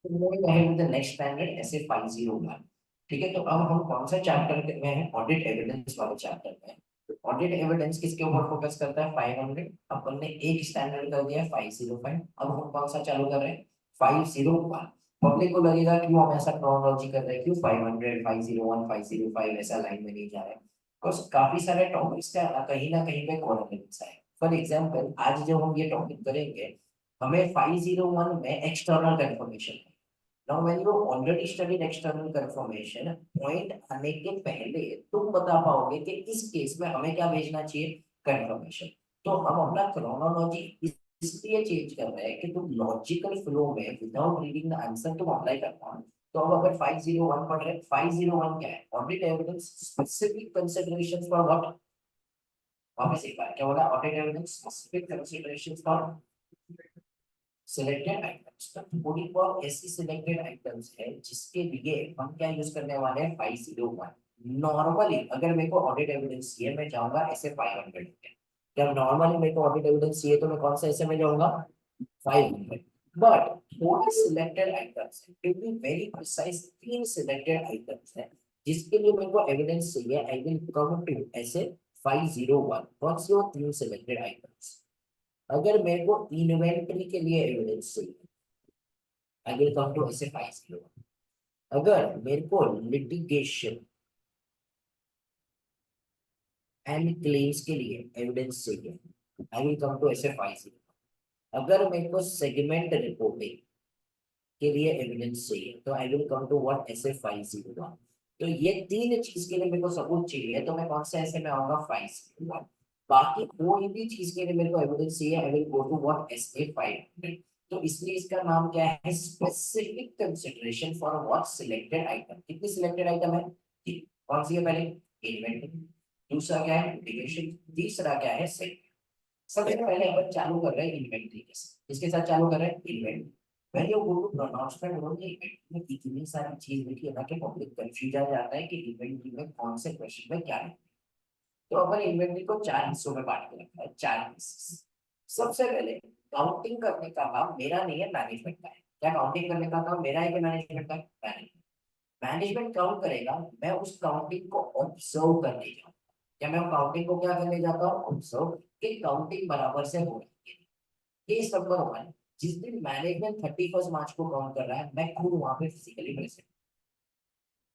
Next standard ऐसे 501। ठीक है, तो अब हम कौन सा चैप्टर में हैं? ऑडिट एविडेंस वाले चैप्टर में हैं। ऑडिट एविडेंस किसके ऊपर फोकस करता है? 500। अपन ने एक स्टैंडर्ड कर दिया 505। अब हम कौन सा चालू कर रहे हैं? 501। पब्लिक को लगेगा क्यों हम ऐसा क्रोनोलॉजी कर रहे हैं, क्यों 500 501 505 ऐसा लाइन में नहीं जा रहे हैं? बिकॉज काफी सारे टॉपिक्स का कहीं ना कहीं पे कोरिलेशन है। फॉर एग्जाम्पल आज जब हम ये टॉपिक करेंगे, हमें 501 में एक्सटर्नल कंफर्मेशन है। Now when you already studied external confirmation, point आने के पहले तुम बता पाओगे कि इस केस में हमें क्या भेजना चाहिए? कंफर्मेशन। तो हम अपना क्रोनोलॉजी इसलिए चेंज कर रहे हैं कि तुम लॉजिकल फ्लो में विदाउट रीडिंग द आंसर तुम अप्लाई कर पाओ। तो अब अगर 501 पढ़ रहे हैं, 501 क्या है? Audit evidence specific considerations for what? वापस एक बार क्या बोला? Audit evidence specific considerations for selected items. तो कोडिंग फॉर ऐसी सिलेक्टेड आइटम्स है जिसके लिए हम क्या यूज करने वाले हैं? 501। नॉर्मली अगर मेरे को ऑडिट एविडेंस चाहिए, मैं जाऊंगा ऐसे 500 में। जब नॉर्मली मेरे को ऑडिट एविडेंस चाहिए तो मैं कौन सा ऐसे में जाऊंगा? 500। बट थोड़े सिलेक्टेड आइटम्स है, to be very precise, 3 selected items है जिसके लिए मेरे को एविडेंस चाहिए। आई विल कम टू ऐसे 501। कौन सी वो 3 सिलेक्टेड आइटम्स? अगर मेरे को इन्वेंटरी के लिए एविडेंस चाहिए, आई विल कम टू ऐसे 501। अगर मेरे को लिटिगेशन एंड क्लेम्स के लिए एविडेंस चाहिए, आई विल कम टू ऐसे 501। अगर मेरे को सेगमेंट रिपोर्टिंग के लिए एविडेंस चाहिए तो I will come to what? ऐसे 501। तो ये 3 चीज के लिए मेरे को सबूत चाहिए, तो मैं कौन से ऐसे में आऊंगा? 501। बाकी कोई भी चीज के लिए मेरे को एविडेंस चाहिए, I will go to what? ऐसे 500। तो इसलिए इसका नाम क्या है? Specific consideration for what? Selected item. कितनी सिलेक्टेड आइटम है? तीन। कौन सी है? पहले इन्वेंटरी, दूसरा क्या है? लिटिगेशन, तीसरा क्या है? सेगमेंट। सबसे पहले अपन चालू कर रहे हैं इन्वेंटरी के साथ। इसके साथ चालू कर रहे हैं inventory. when you go to pronouncement उन्होंने इवेंट में इतनी सारी चीज लिखी है ना कि पब्लिक कंफ्यूज आ जाता है कि इन्वेंटरी में कौन से क्वेश्चन में क्या है। तो अपन इन्वेंटरी को 4 हिस्सों में बांट के रखा है, 4 हिस्से। सबसे पहले काउंटिंग करने का काम मेरा नहीं है, मैनेजमेंट का है। क्या काउंटिंग करने का काम मेरा है कि मैनेजमेंट का? मैनेजमेंट। मैनेजमेंट काउंट करेगा, मैं उस काउंटिंग को ऑब्जर्व करने जाऊँ। क्या मैं काउंटिंग को क्या करने जाता हूँ? ऑब्जर्व। कि काउंटिंग बराबर से हो रही है। केस नंबर 1, जिस दिन मैनेजमेंट 31 मार्च को काउंट कर रहा है, मैं खुद वहां पे फिजिकली प्रेजेंट।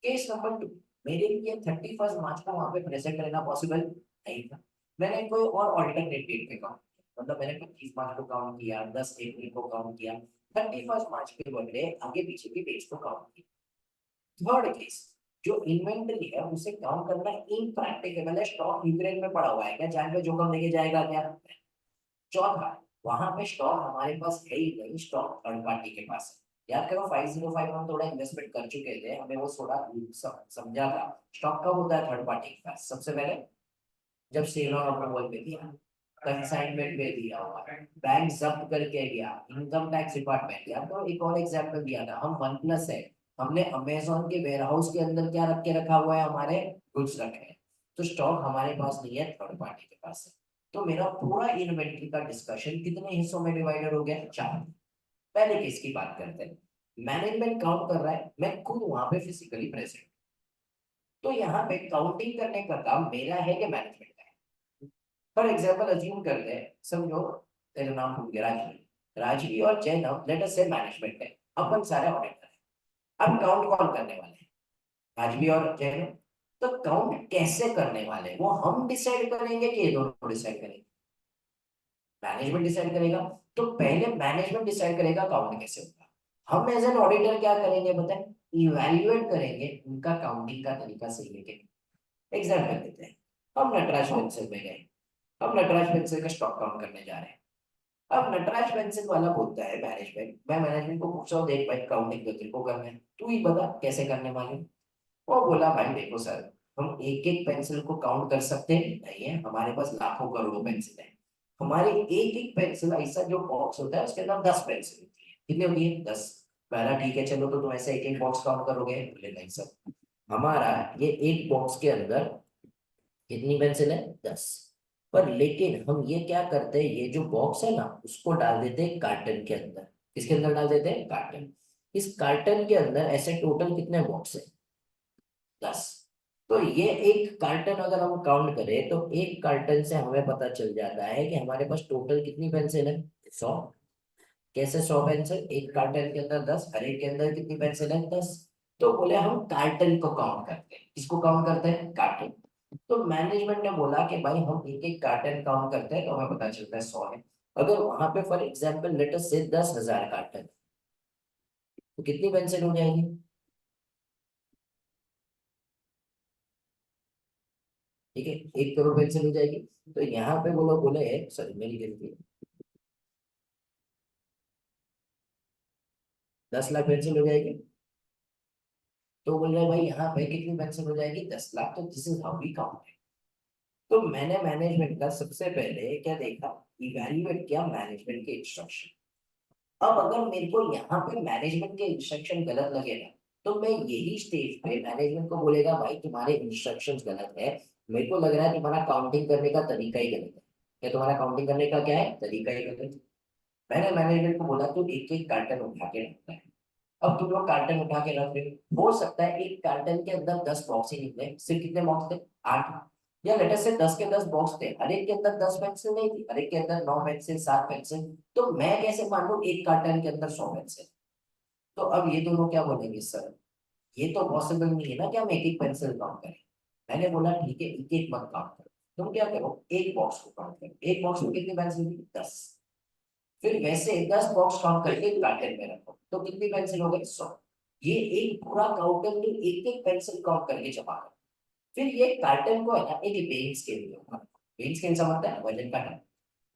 केस नंबर 2, मेरे लिए 31 मार्च को वहां पे प्रेजेंट रहना पॉसिबल नहीं था। मैंने कोई और ऑल्टरनेट डेट पे काउंट किया, मतलब मैंने 25 मार्च को काउंट किया, 10 अप्रैल को काउंट किया, 31 मार्च के बदले आगे पीछे की डेट्स को काउंट किया। थर्ड केस, जो इन्वेंटरी है उसे काउंट करना इनप्रैक्टिकेबल है। स्टॉक यूक्रेन में पड़ा हुआ है क्या? जान पे जोखिम लेके जाएगा क्या? चौथा, वहां पे स्टॉक हमारे पास है ही नहीं, स्टॉक थर्ड पार्टी के पास है। याद करो 505 हम थोड़ा इन्वेस्टमेंट कर चुके थे, हमें वो थोड़ा समझा था। स्टॉक कब होता है थर्ड पार्टी के पास? सबसे पहले जब सेल ऑन अप्रूवल पे दिया, कंसाइनमेंट पे दिया हुआ, बैंक जब्त करके गया, इनकम टैक्स डिपार्टमेंट। या तो एक और एग्जांपल दिया था, हम वन प्लस है, हमने अमेजोन के वेयर हाउस के अंदर क्या रख के रखा हुआ है? हमारे गुड्स रखे हैं। तो स्टॉक हमारे पास नहीं है, थर्ड पार्टी के पास है। तो मेरा पूरा इन्वेंटरी का डिस्कशन कितने हिस्सों में डिवाइडेड हो गया? 4। पहले केस की बात करते हैं। मैनेजमेंट काउंट कर रहा है, मैं खुद वहां पे फिजिकली प्रेजेंट। तो यहाँ पे काउंटिंग करने का काम मेरा है कि मैनेजमेंट का है? फॉर एग्जाम्पल अज्यूम करते हैं, समझो तेरा नाम भूल गया, राजवी। राजवी और जय नाम लेट अस से मैनेजमेंट है, अपन सारे ऑडिटर हैं। अब काउंट कौन करने वाले हैं? राजवी और जय नाम। तो काउंट कैसे करने वाले हैं वो हम डिसाइड करेंगे कि ये दोनों डिसाइड करेंगे? मैनेजमेंट डिसाइड करेगा। तो पहले मैनेजमेंट डिसाइड करेगा काउंट कैसे होगा। हम एज एन ऑडिटर क्या करेंगे बताएं? इवैल्यूएट करेंगे उनका काउंटिंग का तरीका सही है कि। एग्जाम्पल देते हैं, हम नटराज पेंसिल में गए, हम नटराज पेंसिल का स्टॉक काउंट करने जा रहे हैं। अब नटराज पेंसिल वाला बोलता है मैनेजमेंट, मैं मैनेजमेंट को पूछा हूँ, देख भाई काउंटिंग तो तेरे को करना है, तू ही बता कैसे करने वाले। वो बोला भाई देखो सर, हम एक एक पेंसिल को काउंट कर सकते हैं नहीं है, हमारे पास लाखों करोड़ों पेंसिल है। हमारी एक एक पेंसिल ऐसा जो बॉक्स होता है उसके अंदर 10 पेंसिल होती है। कितनी होती है? 10। पहला ठीक है चलो, तो तुम ऐसे एक एक बॉक्स काउंट करोगे? बोले नहीं सर, हमारा ये एक बॉक्स के अंदर कितनी पेंसिल है? 10। पर लेकिन हम ये क्या करते हैं, ये जो बॉक्स है ना उसको डाल देते हैं कार्टन के अंदर। किसके अंदर डाल देते हैं? कार्टन। इस कार्टन के अंदर ऐसे टोटल कितने बॉक्स है? 10। तो ये एक कार्टन अगर हम काउंट करें तो एक कार्टन से हमें पता चल जाता है कि हमारे पास टोटल कितनी पेंसिल है? 100। कैसे 100 पेंसिल? एक कार्टन के अंदर 10, हर एक के अंदर कितनी पेंसिल है? 10। तो बोले हम कार्टन को काउंट करते हैं। किसको काउंट करते हैं? कार्टन। तो मैनेजमेंट ने बोला कि भाई हम एक एक कार्टन काउंट करते हैं तो हमें पता चलता है 100 है। अगर वहां पे फॉर एग्जाम्पल लेट अस से 10,000 कार्टन, तो कितनी पेंसिल हो जाएगी? ठीक है, 1 करोड़ पेंसिल हो जाएगी। तो यहाँ पे वो लोग बोले, सॉरी मेरी गलती, 10 लाख पेंसिल हो जाएगी। तो बोल रहे भाई यहाँ पे कितनी पेंसिल हो जाएगी? 10 लाख। तो this is how we count. तो मैंने मैनेजमेंट का सबसे पहले क्या देखा, इवैल्यूएट किया मैनेजमेंट के इंस्ट्रक्शन। अब अगर मेरे को यहाँ पे मैनेजमेंट के इंस्ट्रक्शन गलत लगेगा, तो मैं यही स्टेज पे मैनेजमेंट को बोलेगा भाई तुम्हारे इंस्ट्रक्शंस गलत है, मेरे को लग रहा है तुम्हारा काउंटिंग करने का तरीका ही गलत है। क्या तुम्हारा काउंटिंग करने का क्या है? तरीका ही गलत है। मैंने मैनेजमेंट को बोला तुम एक एक कार्टन उठा के रखता है। अब तुम लोग कार्टन उठा के रख रहे हो सकता है एक कार्टन के अंदर 10 बॉक्स ही निकले, सिर्फ कितने बॉक्स थे? 8। या लेटर से 10 के 10 बॉक्स थे, हर एक के अंदर 10 पेंसिल नहीं थी, हर एक के अंदर 9 पेंसिल, 7 पेंसिल। तो मैं कैसे मान लूं एक कार्टन के अंदर 100 पेंसिल? तो अब ये दोनों क्या बोलेंगे, सर ये तो पॉसिबल नहीं है ना कि हम एक एक पेंसिल काउंट करें। मैंने बोला ठीक है, एक एक मत काउंट करो, तुम क्या करो एक बॉक्स को काउंट करो। एक बॉक्स में कितनी पेंसिल थी? 10। फिर वैसे 10 बॉक्स काउंट करके एक पैकेट में रखो तो कितनी पेंसिल हो गई? 100। ये एक पूरा काउंटर में एक एक पेंसिल काउंट करके जमा कर। फिर ये कार्टन को है ना एक वेइंग स्केल में होगा। वेइंग स्केल समझता है, वजन काटा।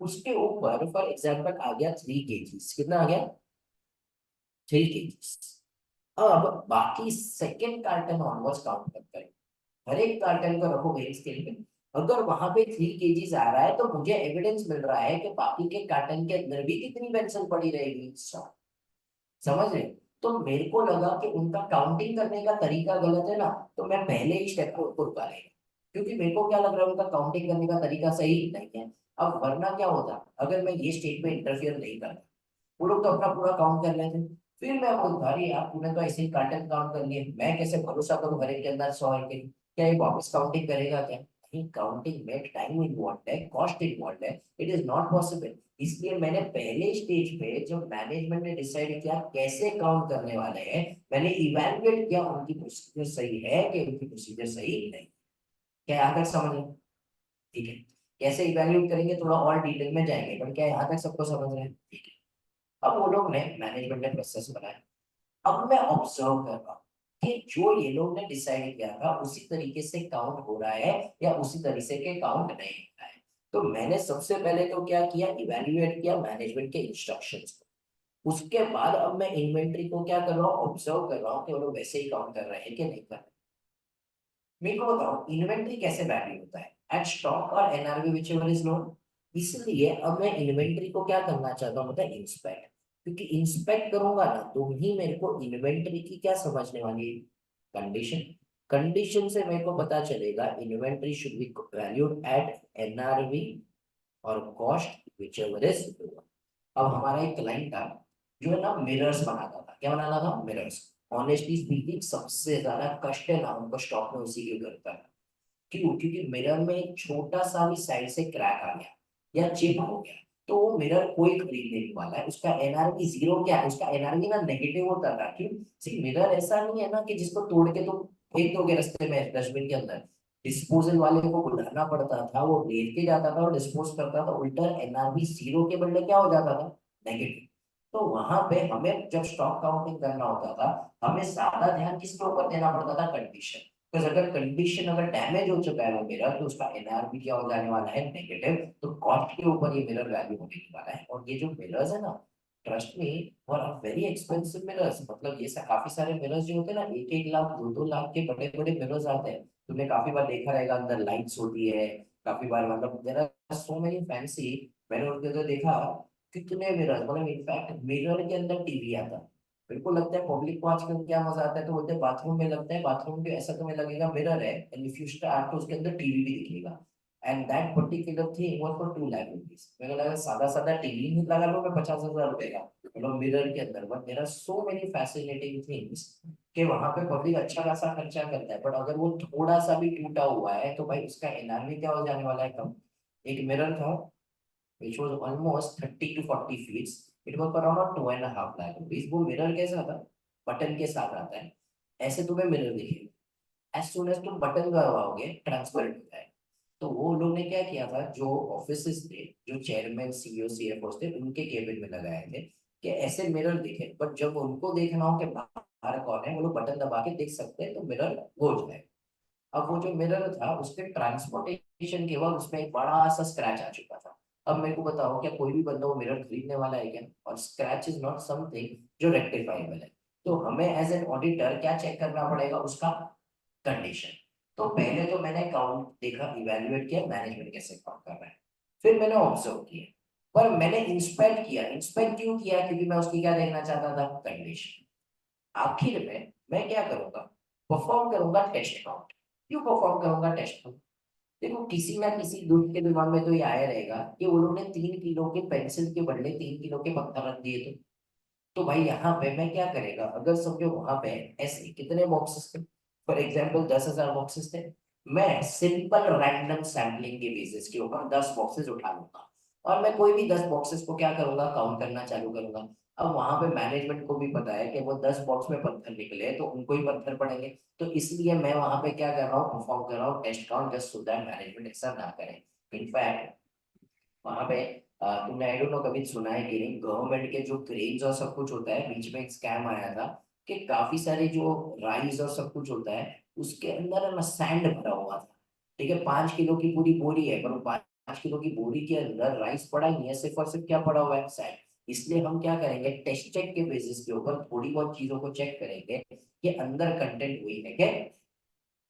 उसके ऊपर फॉर एग्जाम्पल आ गया 3 केजीज। कितना आ गया? 3 केजीज। अब बाकी सेकेंड कार्टन ऑनवर्ड्स काउंट करते हैं। हर एक कार्टन को रखो वेइंग स्केल पे। अगर वहां पे 3 केजीज आ रहा है तो मुझे एविडेंस मिल रहा है कि बाकी के कार्टन के अंदर भी कितनी पेंसिल पड़ी रहेगी? 100। समझ रहे? तो मेरे को लगा कि उनका काउंटिंग करने का तरीका गलत है ना, तो मैं पहले ही स्टेप को रुका लेगा। क्योंकि मेरे को क्या लग रहा है उनका काउंटिंग करने का तरीका सही नहीं है। अब वरना क्या होता अगर मैं ये स्टेट में इंटरफियर नहीं करता, वो लोग तो अपना पूरा काउंट कर लेते। फिर मैं बोलता अरे यार तूने तो ऐसे ही कार्टन काउंट कर लिए, मैं कैसे भरोसा करूं हर एक के अंदर 100 है कि क्या ये वापस काउंटिंग करेगा क्या? नहीं, काउंटिंग में टाइम इन्वॉल्व है, कॉस्ट इन्वॉल्व है, इट इज नॉट पॉसिबल। इसलिए मैंने पहले स्टेज पे जब मैनेजमेंट ने डिसाइड किया कैसे काउंट करने वाले हैं, मैंने इवैल्यूएट किया उनकी प्रोसीजर सही है कि उनकी प्रोसीजर सही नहीं। क्या यहाँ तक समझ रहे हैं? ठीक है। कैसे इवैल्यूएट करेंगे थोड़ा और डिटेल में जाएंगे, पर क्या यहाँ तक सबको समझ रहे हैं? ठीक है। अब वो लोग ने मैनेजमेंट ने प्रोसेस बनाया। अब मैं ऑब्जर्व कर रहा हूँ कि जो ये लोग ने डिसाइड किया था उसी तरीके से काउंट हो रहा है या उसी तरीके के काउंट नहीं हो रहा है। तो मैंने सबसे पहले तो क्या किया, इवैल्यूएट किया मैनेजमेंट के इंस्ट्रक्शंस को। उसके बाद अब मैं इन्वेंट्री को क्या कर रहा हूँ, ऑब्जर्व कर रहा हूँ कि वो लोग वैसे ही काउंट कर रहे हैं कि नहीं कर रहे। मेरे को बताओ इन्वेंट्री कैसे वैल्यू होता है? एट स्टॉक और NRV which ever is known. इसलिए अब मैं इन्वेंट्री को क्या करना चाहता हूँ, मतलब इंस्पेक्ट। क्योंकि इंस्पेक्ट करूंगा ना तो ही मेरे को इन्वेंट्री की क्या समझने वाली है, कंडीशन। कंडीशन से मेरे को पता चलेगा inventory should be valued at NRV or cost whichever is lower. अब हमारा एक क्लाइंट था जो है ना मिरर्स बनाता था। क्या बनाता था? मिरर्स। ऑनेस्टली स्पीकिंग सबसे ज्यादा कष्ट है ना उनको स्टॉक में उसी के करता है। क्यों? क्योंकि मिरर में एक छोटा सा भी साइड से क्रैक आ गया या चिप हो गया तो वो मिरर कोई खरीदने नहीं वाला है। उसका एनआरवी जीरो। क्या है उसका एनआरवी ना? नेगेटिव होता था। क्यों? सिर्फ मिरर ऐसा नहीं है ना कि जिसको तोड़ के तुम फेंक दोगे रास्ते में डस्टबिन के अंदर। डिस्पोजल वाले को बुलाना पड़ता था, वो लेके जाता था और डिस्पोज करता था। उल्टा एनआरवी जीरो के बदले क्या हो जाता था? नेगेटिव। तो वहां पे हमें जब स्टॉक काउंटिंग करना होता था, हमें ज्यादा ध्यान किसके ऊपर देना पड़ता था? कंडीशन। बिकॉज अगर कंडीशन अगर डैमेज हो चुका है वो मिरर तो उसका एनआरबी क्या हो जाने वाला है? नेगेटिव। तो कॉस्ट के ऊपर ये मिरर वैल्यू होने वाला है। और ये जो मिरर्स है ना, ट्रस्ट मी, और वेरी एक्सपेंसिव मिरर्स। मतलब ये काफी सारे मिरर्स जो होते हैं ना, 1-1 लाख 2-2 लाख के बड़े बड़े मिरर्स आते हैं। तुमने काफी बार देखा रहेगा अंदर लाइट्स होती है। काफी बार मतलब there are so many fancy. मैंने उनके अंदर देखा कितने मिरर, मतलब इनफैक्ट मिरर के अंदर टीवी आता है। मेरे को लगता है पब्लिक को आजकल क्या मजा आता है तो बोलते हैं बाथरूम में लगता है, बाथरूम भी ऐसा तुम्हें लगेगा मिरर है एंड इफ यू स्टार्ट तो उसके अंदर टीवी भी दिखेगा। And that particular thing was for 2 lakh rupees. मेरे लगा सादा सादा टीवी नहीं लगा लो मैं 50,000 रुपए का, मतलब मिरर के अंदर, but there are so many fascinating things कि वहां पे पब्लिक अच्छा खासा खर्चा करता है, बट अगर वो थोड़ा सा भी टूटा हुआ है तो भाई उसका एनआरवी क्या हो जाने वाला है, कम। एक मिरर था which was almost 30 to 40 feet. It was around 2.5 lakh rupees। वो मिरर कैसा था, बटन के साथ आता है, ऐसे तुम्हें मिरर दिखेगा, एज सुन एज तुम बटन दबाओगे ट्रांसपेरेंट होता है। तो वो लोग ने क्या किया था, जो ऑफिसेस थे, जो चेयरमैन सीईओ सीएफओ थे, उनके केबिन में लगाए थे कि ऐसे मिरर दिखे, बट जब उनको देखना हो कि बाहर कौन है, वो लोग बटन दबा के देख सकते हैं, तो मिरर हो जाए। अब वो जो मिरर था उसके ट्रांसपोर्टेशन के बाद उसमें एक बड़ा सा स्क्रैच आ चुका था। अब मेरे को बताओ, क्या कोई भी बंदा वो मिरर खरीदने वाला है क्या? और स्क्रैच इज नॉट समथिंग जो रेक्टिफाइबल है। तो हमें एज एन ऑडिटर क्या चेक करना पड़ेगा, उसका कंडीशन। तो पहले तो मैंने काउंट देखा, इवेल्युएट किया मैनेजमेंट कैसे काउंट कर रहा है, फिर मैंने ऑब्जर्व किया, पर मैंने इंस्पेक्ट किया। इंस्पेक्ट क्यों किया? क्योंकि मैं उसकी क्या देखना चाहता था, कंडीशन। आखिर में मैं क्या करूंगा, परफॉर्म करूंगा टेस्ट काउंट। क्यों परफॉर्म करूंगा टेस्ट काउंट? देखो किसी ना किसी दुष्ट के दिमाग में तो ये आया रहेगा कि वो लोग ने 3 किलो के पेंसिल के बदले 3 किलो के पत्थर रख दिए थे। तो भाई यहाँ पे मैं क्या करेगा, अगर समझो वहां पे ऐसे कितने बॉक्सेस थे, फॉर एग्जाम्पल 10,000 बॉक्सेस थे, मैं सिंपल रैंडम सैम्पलिंग के बेसिस के ऊपर 10 बॉक्सेस उठा लूंगा, और मैं कोई भी 10 बॉक्सेस को क्या करूंगा, काउंट करना चालू करूंगा। अब वहां पे मैनेजमेंट को भी पता है कि वो 10 बॉक्स में पत्थर निकले तो उनको ही पत्थर पड़ेंगे। तो इसलिए मैं वहां पे क्या कर रहा हूँ, परफॉर्म कर रहा हूँ test count, just so that management ऐसा ना करे। इनफैक्ट वहां पे तुमने आई डोंट नो कभी सुना है कि नहीं, गवर्नमेंट के जो क्रेन्स और सब कुछ होता है, बीच में एक स्कैम आया था कि काफी सारे जो राइस और सब कुछ होता है उसके अंदर है ना सैंड भरा हुआ था। ठीक है, 5 किलो की पूरी बोरी है, पर वो 5 किलो की बोरी के अंदर राइस पड़ा ही नहीं है, सिर्फ और सिर्फ क्या पड़ा हुआ है, सैंड। इसलिए हम क्या करेंगे, टेस्ट चेक के बेसिस के ऊपर थोड़ी बहुत चीजों को चेक करेंगे कि अंदर कंटेंट वही है क्या।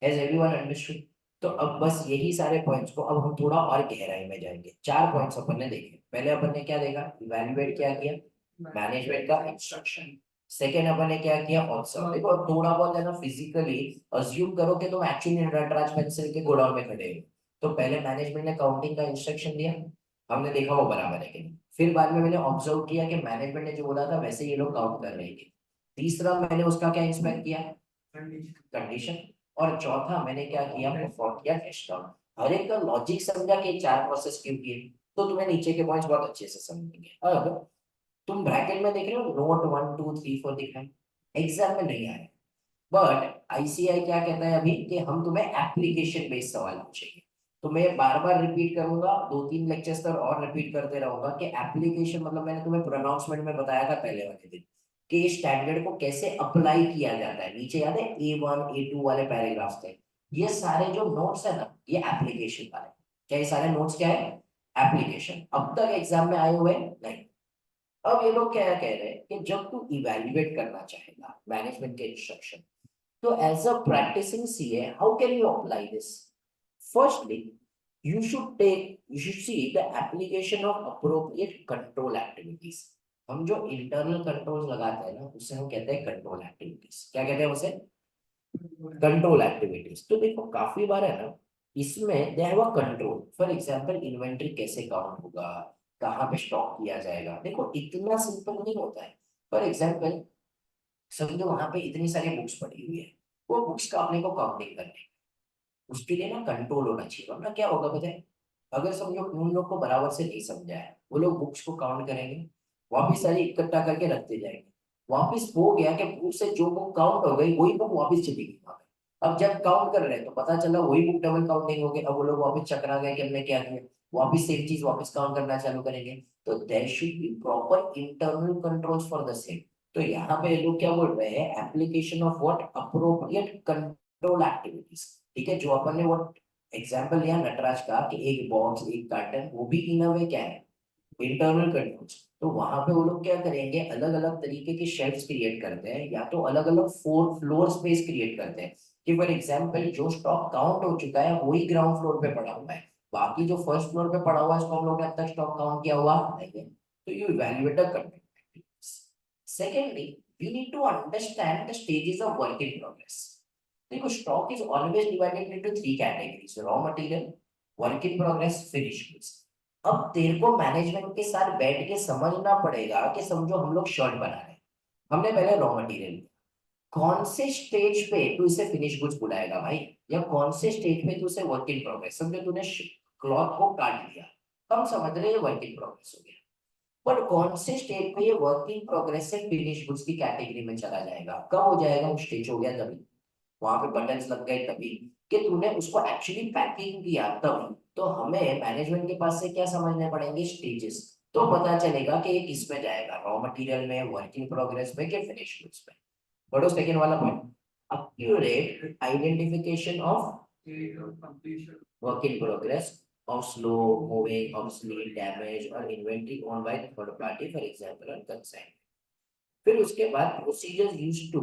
Has everyone understood? तो अब बस यही सारे पॉइंट्स को अब हम थोड़ा और गहराई में जाएंगे। 4 पॉइंट्स अपन ने देखे। पहले अपन ने क्या देखा, इवैल्यूएट क्या किया, मैनेजमेंट का इंस्ट्रक्शन। सेकेंड अपन ने क्या किया, ऑब्जर्व। देखो थोड़ा बहुत है ना फिजिकली अज्यूम करो कि तुम एक्चुअली नटराज पेंसिल के गोडाउन में खड़े हो। तो पहले मैनेजमेंट ने काउंटिंग का इंस्ट्रक्शन दिया, हमने देखा वो बराबर है कि नहीं। फिर बाद में मैंने ऑब्जर्व किया कि मैनेजमेंट ने जो बोला था वैसे ये लोग काउंट कर रहे थे। तीसरा मैंने उसका क्या इंस्पेक्ट किया, कंडीशन। और चौथा मैंने क्या किया, परफॉर्म किया टेस्ट काउंट। हर एक का लॉजिक समझा कि 4 प्रोसेस क्यों किए, तो तुम्हें नीचे के पॉइंट्स बहुत अच्छे से समझेंगे। अब तुम ब्रैकेट में देख रहे हो नोट 1 2 3 4 दिखा है, एग्जाम में नहीं आया, बट आईसीआई क्या कहता है अभी कि हम तुम्हें एप्लीकेशन बेस्ड सवाल पूछेंगे। तो मैं बार बार रिपीट करूंगा, 2 3 लेक्चर्स तक और रिपीट करते रहूंगा कि एप्लीकेशन मतलब मैंने तुम्हें प्रोनाउंसमेंट में बताया था पहले वाले दिन कि स्टैंडर्ड को कैसे अप्लाई किया जाता है। नीचे याद है A1 A2 वाले पैराग्राफ्स थे, ये सारे जो नोट्स है ना ये एप्लीकेशन वाले। क्या ये सारे नोट्स क्या है, एप्लीकेशन। अब तक एग्जाम में आए हुए नहीं। अब ये लोग क्या कह रहे हैं कि जब तू इवेल्युएट करना चाहेगा मैनेजमेंट के instruction, so as a practicing CA, how can you apply this? Firstly, you should see the application of appropriate control activities. हम जो इंटरनल कंट्रोल्स लगाते हैं ना उसे हम कहते हैं कंट्रोल एक्टिविटीज। क्या कहते हैं उसे, कंट्रोल एक्टिविटीज। तो देखो काफी बार है ना इसमें they have a control. For example inventory कैसे काउंट होगा, कहाँ पे स्टॉक किया जाएगा, देखो इतना सिंपल नहीं होता है। फॉर एग्जांपल समझो वहां पे इतनी सारी बुक्स पड़ी हुई है, वो बुक्स का अपने को काउंटिंग करनी है, उसके लिए ना कंट्रोल होना चाहिए, वरना क्या होगा पता है, अगर समझो उन लोग को बराबर से नहीं समझा है, वो लोग बुक्स को काउंट करेंगे, वापिस सारी इकट्ठा करके रखते जाएंगे, वापिस हो गया कि बुक से जो बुक काउंट हो गई वही बुक वापिस चली गई वहां पे। अब जब काउंट कर रहे हैं तो पता चला वही बुक डबल काउंटिंग हो गई, अब वो लोग वापिस चकरा गए कि हमने क्या किया, वापिस सेम चीज वापिस काउंट करना चालू करेंगे। तो there should be proper internal controls for the same. तो यहाँ पे लोग क्या बोल रहे हैं, application of what, appropriate control activities. ठीक है, जो अपन ने वो एग्जाम्पल लिया नटराज का कि एक बॉक्स एक कार्टन, वो भी इन अ वे क्या है, इंटरनल कंट्रोल्स। तो वहां पे वो लोग क्या करेंगे, अलग अलग तरीके के शेल्फ्स क्रिएट करते हैं, या तो अलग अलग फ्लोर स्पेस क्रिएट करते हैं कि फॉर एग्जाम्पल जो स्टॉक काउंट हो चुका है वही ग्राउंड फ्लोर पे पड़ा हुआ है, बाकी जो फर्स्ट फ्लोर पे पड़ा हुआ है उसको हम लोग ने अब तक स्टॉक काउंट किया हुआ नहीं है। तो you evaluate the control. Secondly, we need to understand the stages of work in progress. देखो stock is always divided into 3 categories, raw material, work in progress, finish goods. अब तेरे को मैनेजमेंट के साथ बैठ के समझना पड़ेगा कि समझो हम लोग शर्ट बना रहे हैं, हमने पहले रॉ मटेरियल, कौन से स्टेज पे तू इसे फिनिश गुड्स बुलाएगा भाई, या कौन से स्टेज पे तू इसे वर्क इन प्रोग्रेस, समझो तूने क्लॉथ को काट लिया, हम समझ रहे हैं वर्क इन प्रोग्रेस हो गया, पर कौन से स्टेज पे ये वर्क इन प्रोग्रेस से फिनिश गुड्स की कैटेगरी में चला जाएगा, कब हो जाएगा, वो स्टेज हो गया तभी, वहां पे बटन्स लग गए तभी, कि तूने उसको एक्चुअली पैकिंग किया तब। तो हमें मैनेजमेंट के पास से क्या समझने पड़ेंगे, स्टेजेस, तो पता चलेगा कि ये किस में जाएगा, रॉ मटेरियल में, वर्क इन प्रोग्रेस में, कि फिनिश गुड्स में। बड़ो सेकंड वाला point, accurate identification of work in progress, of slow moving, obsolete, damage or inventory owned by third party, for example, or consignment. फिर उसके बाद procedures used to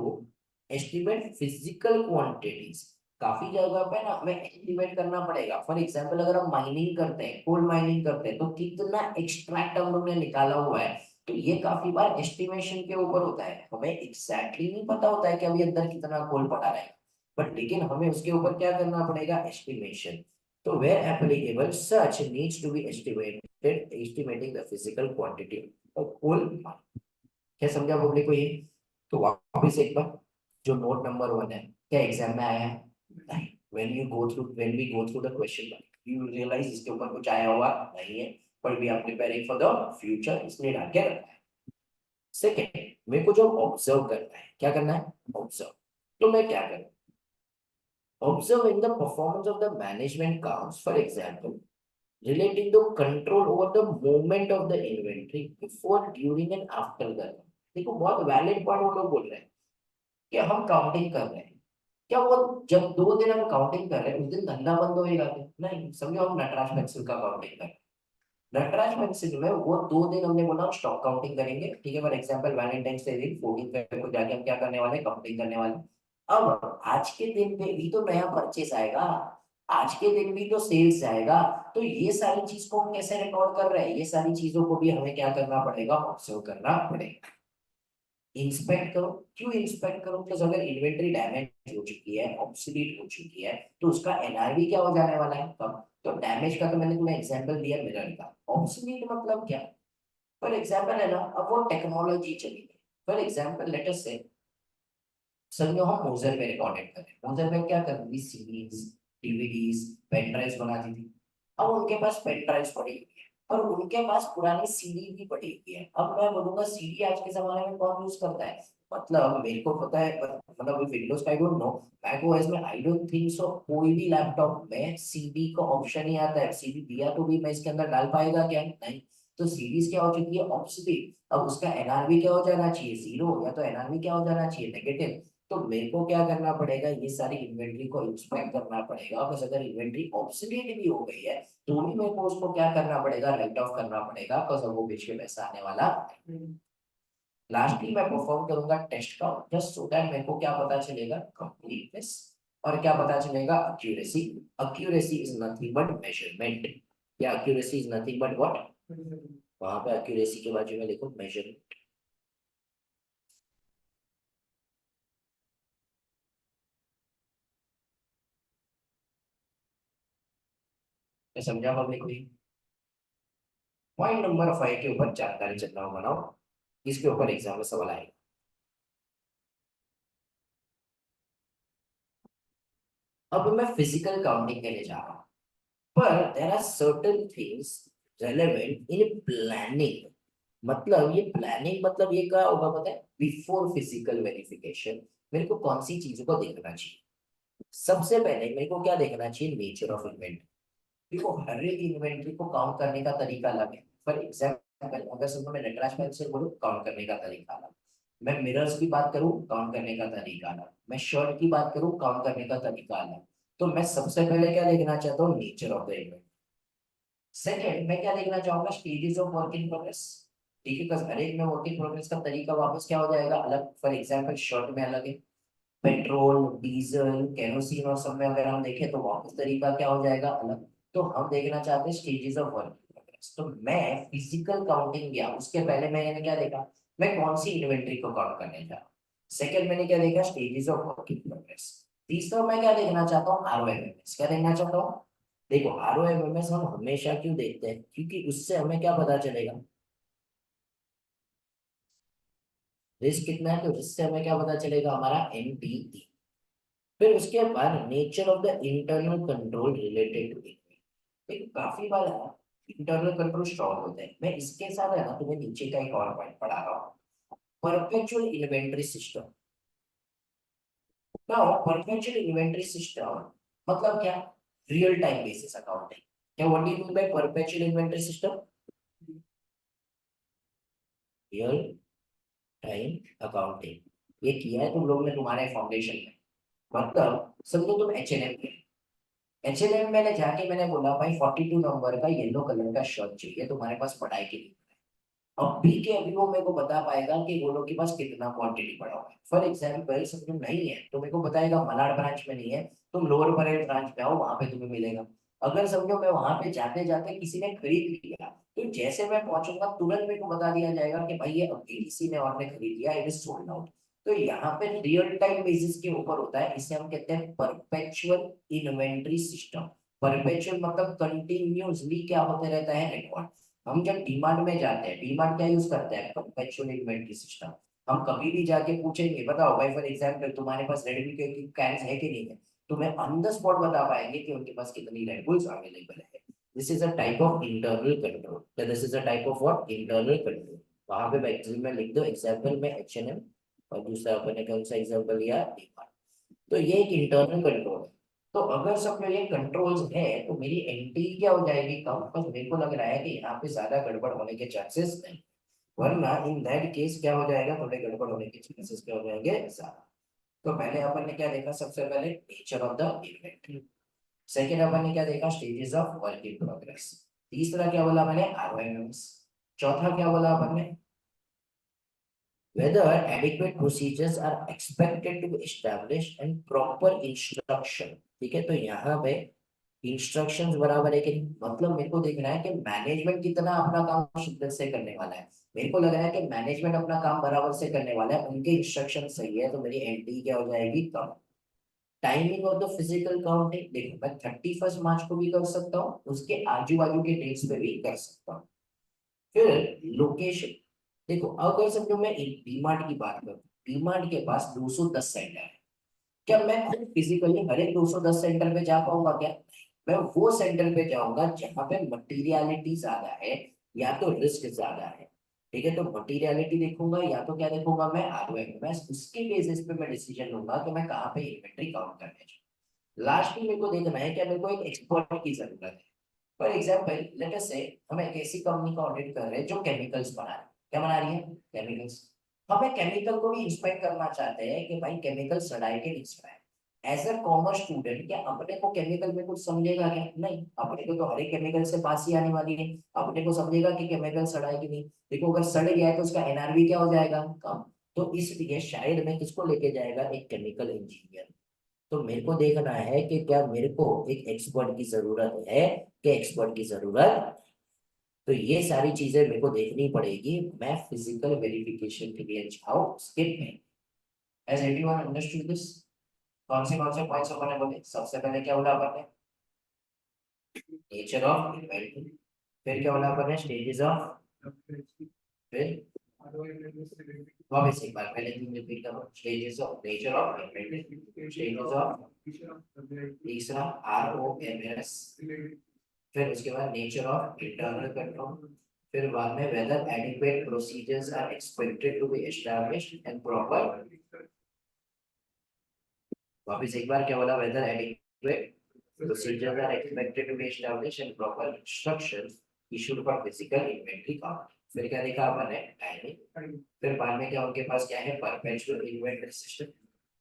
estimate physical quantities, काफी जगह पे ना हमें एस्टिमेट करना पड़ेगा। फॉर एग्जांपल अगर हम माइनिंग करते हैं, कोल माइनिंग करते हैं, तो कितना एक्सट्रैक्ट हम लोग ने निकाला हुआ है, तो ये काफी बार एस्टिमेशन के ऊपर होता है, हमें एग्जैक्टली नहीं पता होता है कि अभी अंदर कितना कोल पड़ा रहेगा, बट लेकिन हमें उसके ऊपर क्या करना पड़ेगा, एस्टिमेशन। तो where applicable such needs to be estimated, estimating the physical quantity of coal. क्या समझा पब्लिक को ये? तो वापस एक बार, जो नोट नंबर 1 है, क्या एग्जाम में आया है? नहीं। when we go through the question, you realize इसके ऊपर कुछ आया हुआ नहीं है, पर we are preparing for the future, इसलिए डाल के रखा है। सेकेंड, मेरे को जो ऑब्जर्व करना है, क्या करना है, ऑब्जर्व। तो मैं क्या करूँ, observing the performance of the management counts, for example, relating to control over the movement of the inventory before, during and after the। देखो बहुत वैलिड पॉइंट वो लोग बोल रहे हैं कि हम काउंटिंग कर रहे हैं, क्या वो जब 2 दिन हम काउंटिंग कर रहे हैं उस दिन धंधा बंद होएगा क्या? नहीं, समझो हम नटराज पेंसिल का काउंटिंग कर रहे हैं, नटराज पेंसिल में वो 2 दिन हमने बोला हम स्टॉक काउंटिंग करेंगे, ठीक है, फॉर एग्जाम्पल वैलेंटाइंस डे दिन 14 को जाके हम क्या करने वाले, काउंटिंग करने वाले। अब आज के दिन पे भी तो नया परचेस आएगा, आज के दिन भी तो सेल्स आएगा, तो ये सारी चीज को हम कैसे रिकॉर्ड कर रहे हैं, ये सारी चीजों को भी हमें क्या करना पड़ेगा, ऑब्जर्व करना पड़ेगा। इंस्पेक्ट करो, क्यों इंस्पेक्ट करो, तो अगर इन्वेंटरी डैमेज हो चुकी है, ऑब्सोलीट हो चुकी है, तो उसका एनआरवी क्या हो जाने वाला है कब? तो डैमेज का तो मैंने तुम्हें एग्जांपल दिया मिरर का, ऑब्सोलीट मतलब क्या, फॉर एग्जांपल है ना, अब वो टेक्नोलॉजी चली गई, फॉर एग्जांपल लेट अस से, समझो हम मोजर में रिकॉर्डेड करें, मोजर में क्या करती थी, सीडीज, डीवीडीज, पेन ड्राइव्स बनाती थी। अब उनके पास पेन ड्राइव्स पड़ी हुई है, और उनके पास पुरानी सीडी भी पड़ी हुई है। अब मैं बोलूंगा सीडी आज के जमाने में कौन यूज करता है, मतलब मेरे को पता है मतलब विंडोज का I don't know, Mac OS में आई डोंट थिंक सो कोई भी लैपटॉप में सीडी का ऑप्शन ही आता है, सीडी दिया तो भी मैं इसके अंदर डाल पाएगा क्या, नहीं। तो सीरीज क्या हो चुकी है, ऑब्सोलीट। अब उसका एनआरवी क्या हो जाना चाहिए, 0, या तो एनआरवी क्या हो जाना चाहिए, नेगेटिव। तो मेरे को क्या करना पड़ेगा, ये सारी इन्वेंट्री को इंस्पेक्ट करना पड़ेगा, बस अगर इन्वेंट्री ऑब्सोलीट भी हो गई है तो भी मेरे को उसको क्या करना पड़ेगा, राइट ऑफ करना पड़ेगा, बिकॉज अब वो बेच के पैसा आने वाला। लास्टली मैं परफॉर्म करूंगा टेस्ट का, जस्ट सो दैट मेरे को क्या पता चलेगा, कंप्लीटनेस, और क्या पता चलेगा, accuracy. Accuracy is nothing but measurement, या accuracy is nothing but what, वहां पे एक्यूरेसी के बाजू में देखो मेजरमेंट। समझा पब्लिक भी? पॉइंट नंबर 5 के ऊपर जानकारी चलना हो बनाओ, इसके ऊपर एग्जाम में सवाल आएगा। अब मैं फिजिकल काउंटिंग के लिए जा रहा हूँ, पर there are certain things relevant in planning. मतलब ये प्लानिंग मतलब ये क्या होगा पता है, बिफोर फिजिकल वेरिफिकेशन मेरे को कौन सी चीजों को देखना चाहिए। सबसे पहले मेरे को क्या देखना चाहिए, नेचर ऑफ इन्वेंट्री। देखो हर एक इन्वेंट्री को काउंट करने का तरीका अलग है। फॉर एग्जाम्पल अगर समझो मैं नटराज पेंसिल बोलूं, काउंट करने का तरीका अलग, मैं मिरर्स की बात करूं, काउंट करने का तरीका अलग, मैं शर्ट की बात करूं, काउंट करने का तरीका अलग। तो मैं सबसे पहले क्या देखना चाहता हूँ, nature of the inventory. Second मैं क्या देखना चाहूंगा, stages of work in progress. ठीक है, because हर एक में वर्क इन प्रोग्रेस का तरीका वापस क्या हो जाएगा, अलग। फॉर एग्जाम्पल शर्ट में अलग है, पेट्रोल, डीजल, केरोसिन और सब में अगर हम देखें तो वापस तरीका क्या हो जाएगा, अलग। तो हम देखना चाहते हैं stages of work in progress. तो मैं फिजिकल काउंटिंग गया, उसके पहले मैंने क्या देखा, मैं कौन सी इन्वेंट्री को काउंट करने जा रहा हूँ। सेकंड मैंने क्या देखा, stages of work in progress. तीसरा मैं क्या देखना चाहता हूँ, आरओएमएस। क्या देखना चाहता हूँ, देखो ROMMS हम हमेशा क्यों देखते हैं, क्योंकि उससे हमें क्या पता चलेगा, रिस्क कितना है, तो इससे हमें क्या पता चलेगा, हमारा NPE। फिर उसके बाद nature of the internal control related to it. एक काफी बार है ना, इंटरनल कंट्रोल स्ट्रॉन्ग होते हैं। मैं इसके साथ है ना तुम्हें नीचे का एक और पॉइंट पढ़ा रहा हूँ, perpetual inventory system. Now perpetual inventory system मतलब क्या, रियल टाइम बेसिस अकाउंटिंग। क्या what do you mean by perpetual inventory system? Real time accounting ये किया है तुम लोग ने तुम्हारे फाउंडेशन में। मतलब समझो तुम HLM में, HLM मैंने जाके मैंने बोला भाई 42 नंबर का येलो कलर का शर्ट चाहिए तुम्हारे पास पढ़ाई के लिए। अब बी के अभी वो मेरे को बता पाएगा कि वो लोग के पास कितना क्वांटिटी पड़ा हुआ है। फॉर एग्जाम्पल समझो नहीं है तो मेरे को बताएगा मलाड ब्रांच में नहीं है, तुम लोअर परेल ब्रांच में आओ वहां पे तुम्हें मिलेगा। अगर समझो मैं वहां पे जाते जाते किसी ने खरीद लिया, तो जैसे मैं पहुंचूंगा तुरंत मेरे को बता दिया जाएगा कि भाई ये अभी किसी ने और ने खरीद लिया, इट इज सोल्ड आउट। तो यहाँ पे रियल टाइम बेसिस के ऊपर होता है, इसे हम कहते हैं परपेचुअल इन्वेंट्री सिस्टम। परपेचुअल मतलब कंटिन्यूसली क्या होते रहता है, रिकॉर्ड। हम जब डीमार्ट में जाते हैं, डीमार्ट क्या यूज करते हैं, परपेचुअल इन्वेंटरी सिस्टम। हम कभी भी जाके पूछेंगे बताओ भाई फॉर एग्जाम्पल तुम्हारे पास रेडमी के कैंस है कि नहीं है, तुम्हें ऑन द स्पॉट बता पाएंगे कि उनके पास कितनी रेड बुल्स अवेलेबल है। This is a type of internal control, this is a type of what, internal control. वहां पे मैक्सिमम में लिख दो एग्जाम्पल में H&M, और दूसरा अपने कौन सा एग्जाम्पल लिया, डीमार्ट। तो ये एक इंटरनल कंट्रोल है। तो अगर सब में ये कंट्रोल्स है तो मेरी एंटी क्या हो जाएगी, कम। बस मेरे को लग रहा है कि यहाँ पे ज्यादा गड़बड़ होने के चांसेस नहीं, वरना इन दैट केस क्या हो जाएगा, थोड़े गड़बड़ होने के चांसेस क्या हो जाएंगे, ज्यादा। तो पहले अपन ने क्या देखा, सबसे पहले nature of the event. Second अपन ने क्या देखा, stages of work in progress. तीसरा क्या बोला मैंने, ROMMS। चौथा क्या बोला अपन ने, whether adequate procedures are expected to be established and proper instruction। ठीक है, तो यहाँ पे इंस्ट्रक्शंस बराबर है कि नहीं, मतलब मेरे को देखना है कि मैनेजमेंट कितना अपना काम शिद्दत से करने वाला है। मेरे को लग रहा है कि मैनेजमेंट अपना काम बराबर से करने वाला है, उनके इंस्ट्रक्शन सही है, तो मेरी एंट्री क्या हो जाएगी, कम। Timing of the physical counting, देखो मैं 31 मार्च को भी कर सकता हूँ, उसके आजू बाजू के डेट्स पे भी कर सकता हूँ। फिर लोकेशन, देखो अगर समझो मैं एक डीमार्ट की बात करूं, डीमार्ट के पास 210 सेंटर है। क्या मैं खुद फिजिकली हर एक 210 सेंटर पे जा पाऊंगा क्या? मैं वो सेंटर पे जाऊंगा जहां पे मटेरियलिटी ज्यादा है या तो रिस्क ज्यादा है। ठीक है, तो मटेरियलिटी देखूंगा या तो क्या देखूंगा मैं, ROMS। उसके बेसिस पे मैं डिसीजन लूंगा कि मैं कहाँ पे इन्वेंट्री काउंट करने जाऊँ। लास्ट में मेरे को देखना है क्या, मेरे को एक एक्सपर्ट की जरूरत है। फॉर एग्जाम्पल लेट अस से हम एक ऐसी कंपनी का ऑडिट कर रहे हैं जो केमिकल्स बना रही है। क्या बना रही है, केमिकल्स। हमें केमिकल को भी इंस्पेक्ट करना चाहते हैं कि भाई केमिकल सड़ाए के नहीं सड़ाए। एज अ कॉमर्स स्टूडेंट क्या अपने को केमिकल में कुछ समझेगा क्या, नहीं। अपने को तो हर एक केमिकल से पास ही आने वाली है। अपने को समझेगा कि केमिकल सड़ाए कि नहीं। देखो अगर सड़ गया है तो उसका NRV क्या हो जाएगा, कम। तो इसलिए शायद मैं किसको लेके जाएगा, एक केमिकल इंजीनियर। तो मेरे को देखना है कि क्या मेरे को एक एक्सपर्ट की जरूरत है, कि एक्सपर्ट की जरूरत। तो ये सारी चीजें मेरे को देखनी पड़ेगी, मैं फिजिकल वेरिफिकेशन के लिए जाऊँ स्किप में। As everyone understood this? कौन से पॉइंट्स अपन ने बोले, सबसे पहले क्या बोला अपन ने, नेचर ऑफ इवेंट। फिर क्या बोला अपन ने, स्टेजेस ऑफ। फिर वापस एक बार पहले तुम रिपीट करो, stages of, nature of event, stages of, तीसरा ROMS। फिर उसके बाद नेचर ऑफ इंटरनल कंट्रोल। फिर बाद में whether adequate procedures are expected to be established and proper. वापस एक बार क्या बोला, whether adequate procedures are expected to be established and proper instructions issued for physical inventory count. फिर क्या देखा आपने, टाइमिंग। फिर बाद में क्या उनके पास क्या है, परपेचुअल इन्वेंटरी सिस्टम।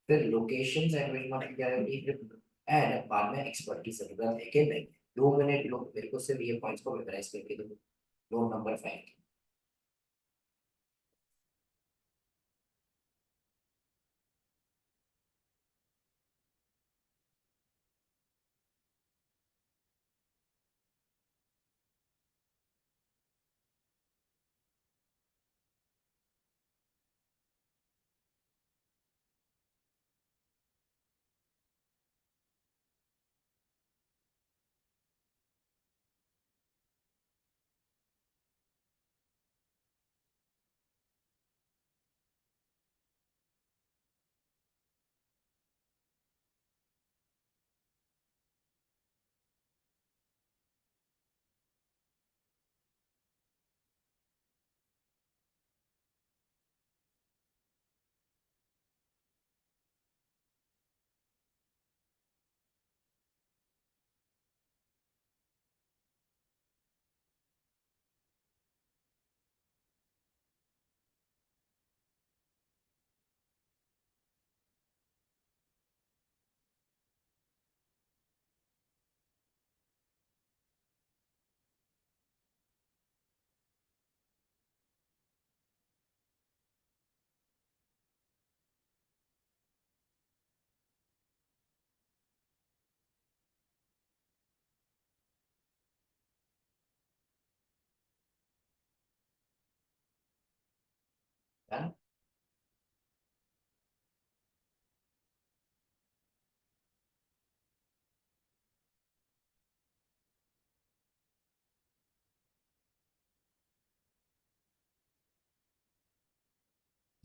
फिर locations and which materiality, and बाद में एक्सपर्ट की जरूरत है कि नहीं। 2 मिनट लो, मेरे को सिर्फ ये पॉइंट्स को मेमोराइज करके दो। Note number 5।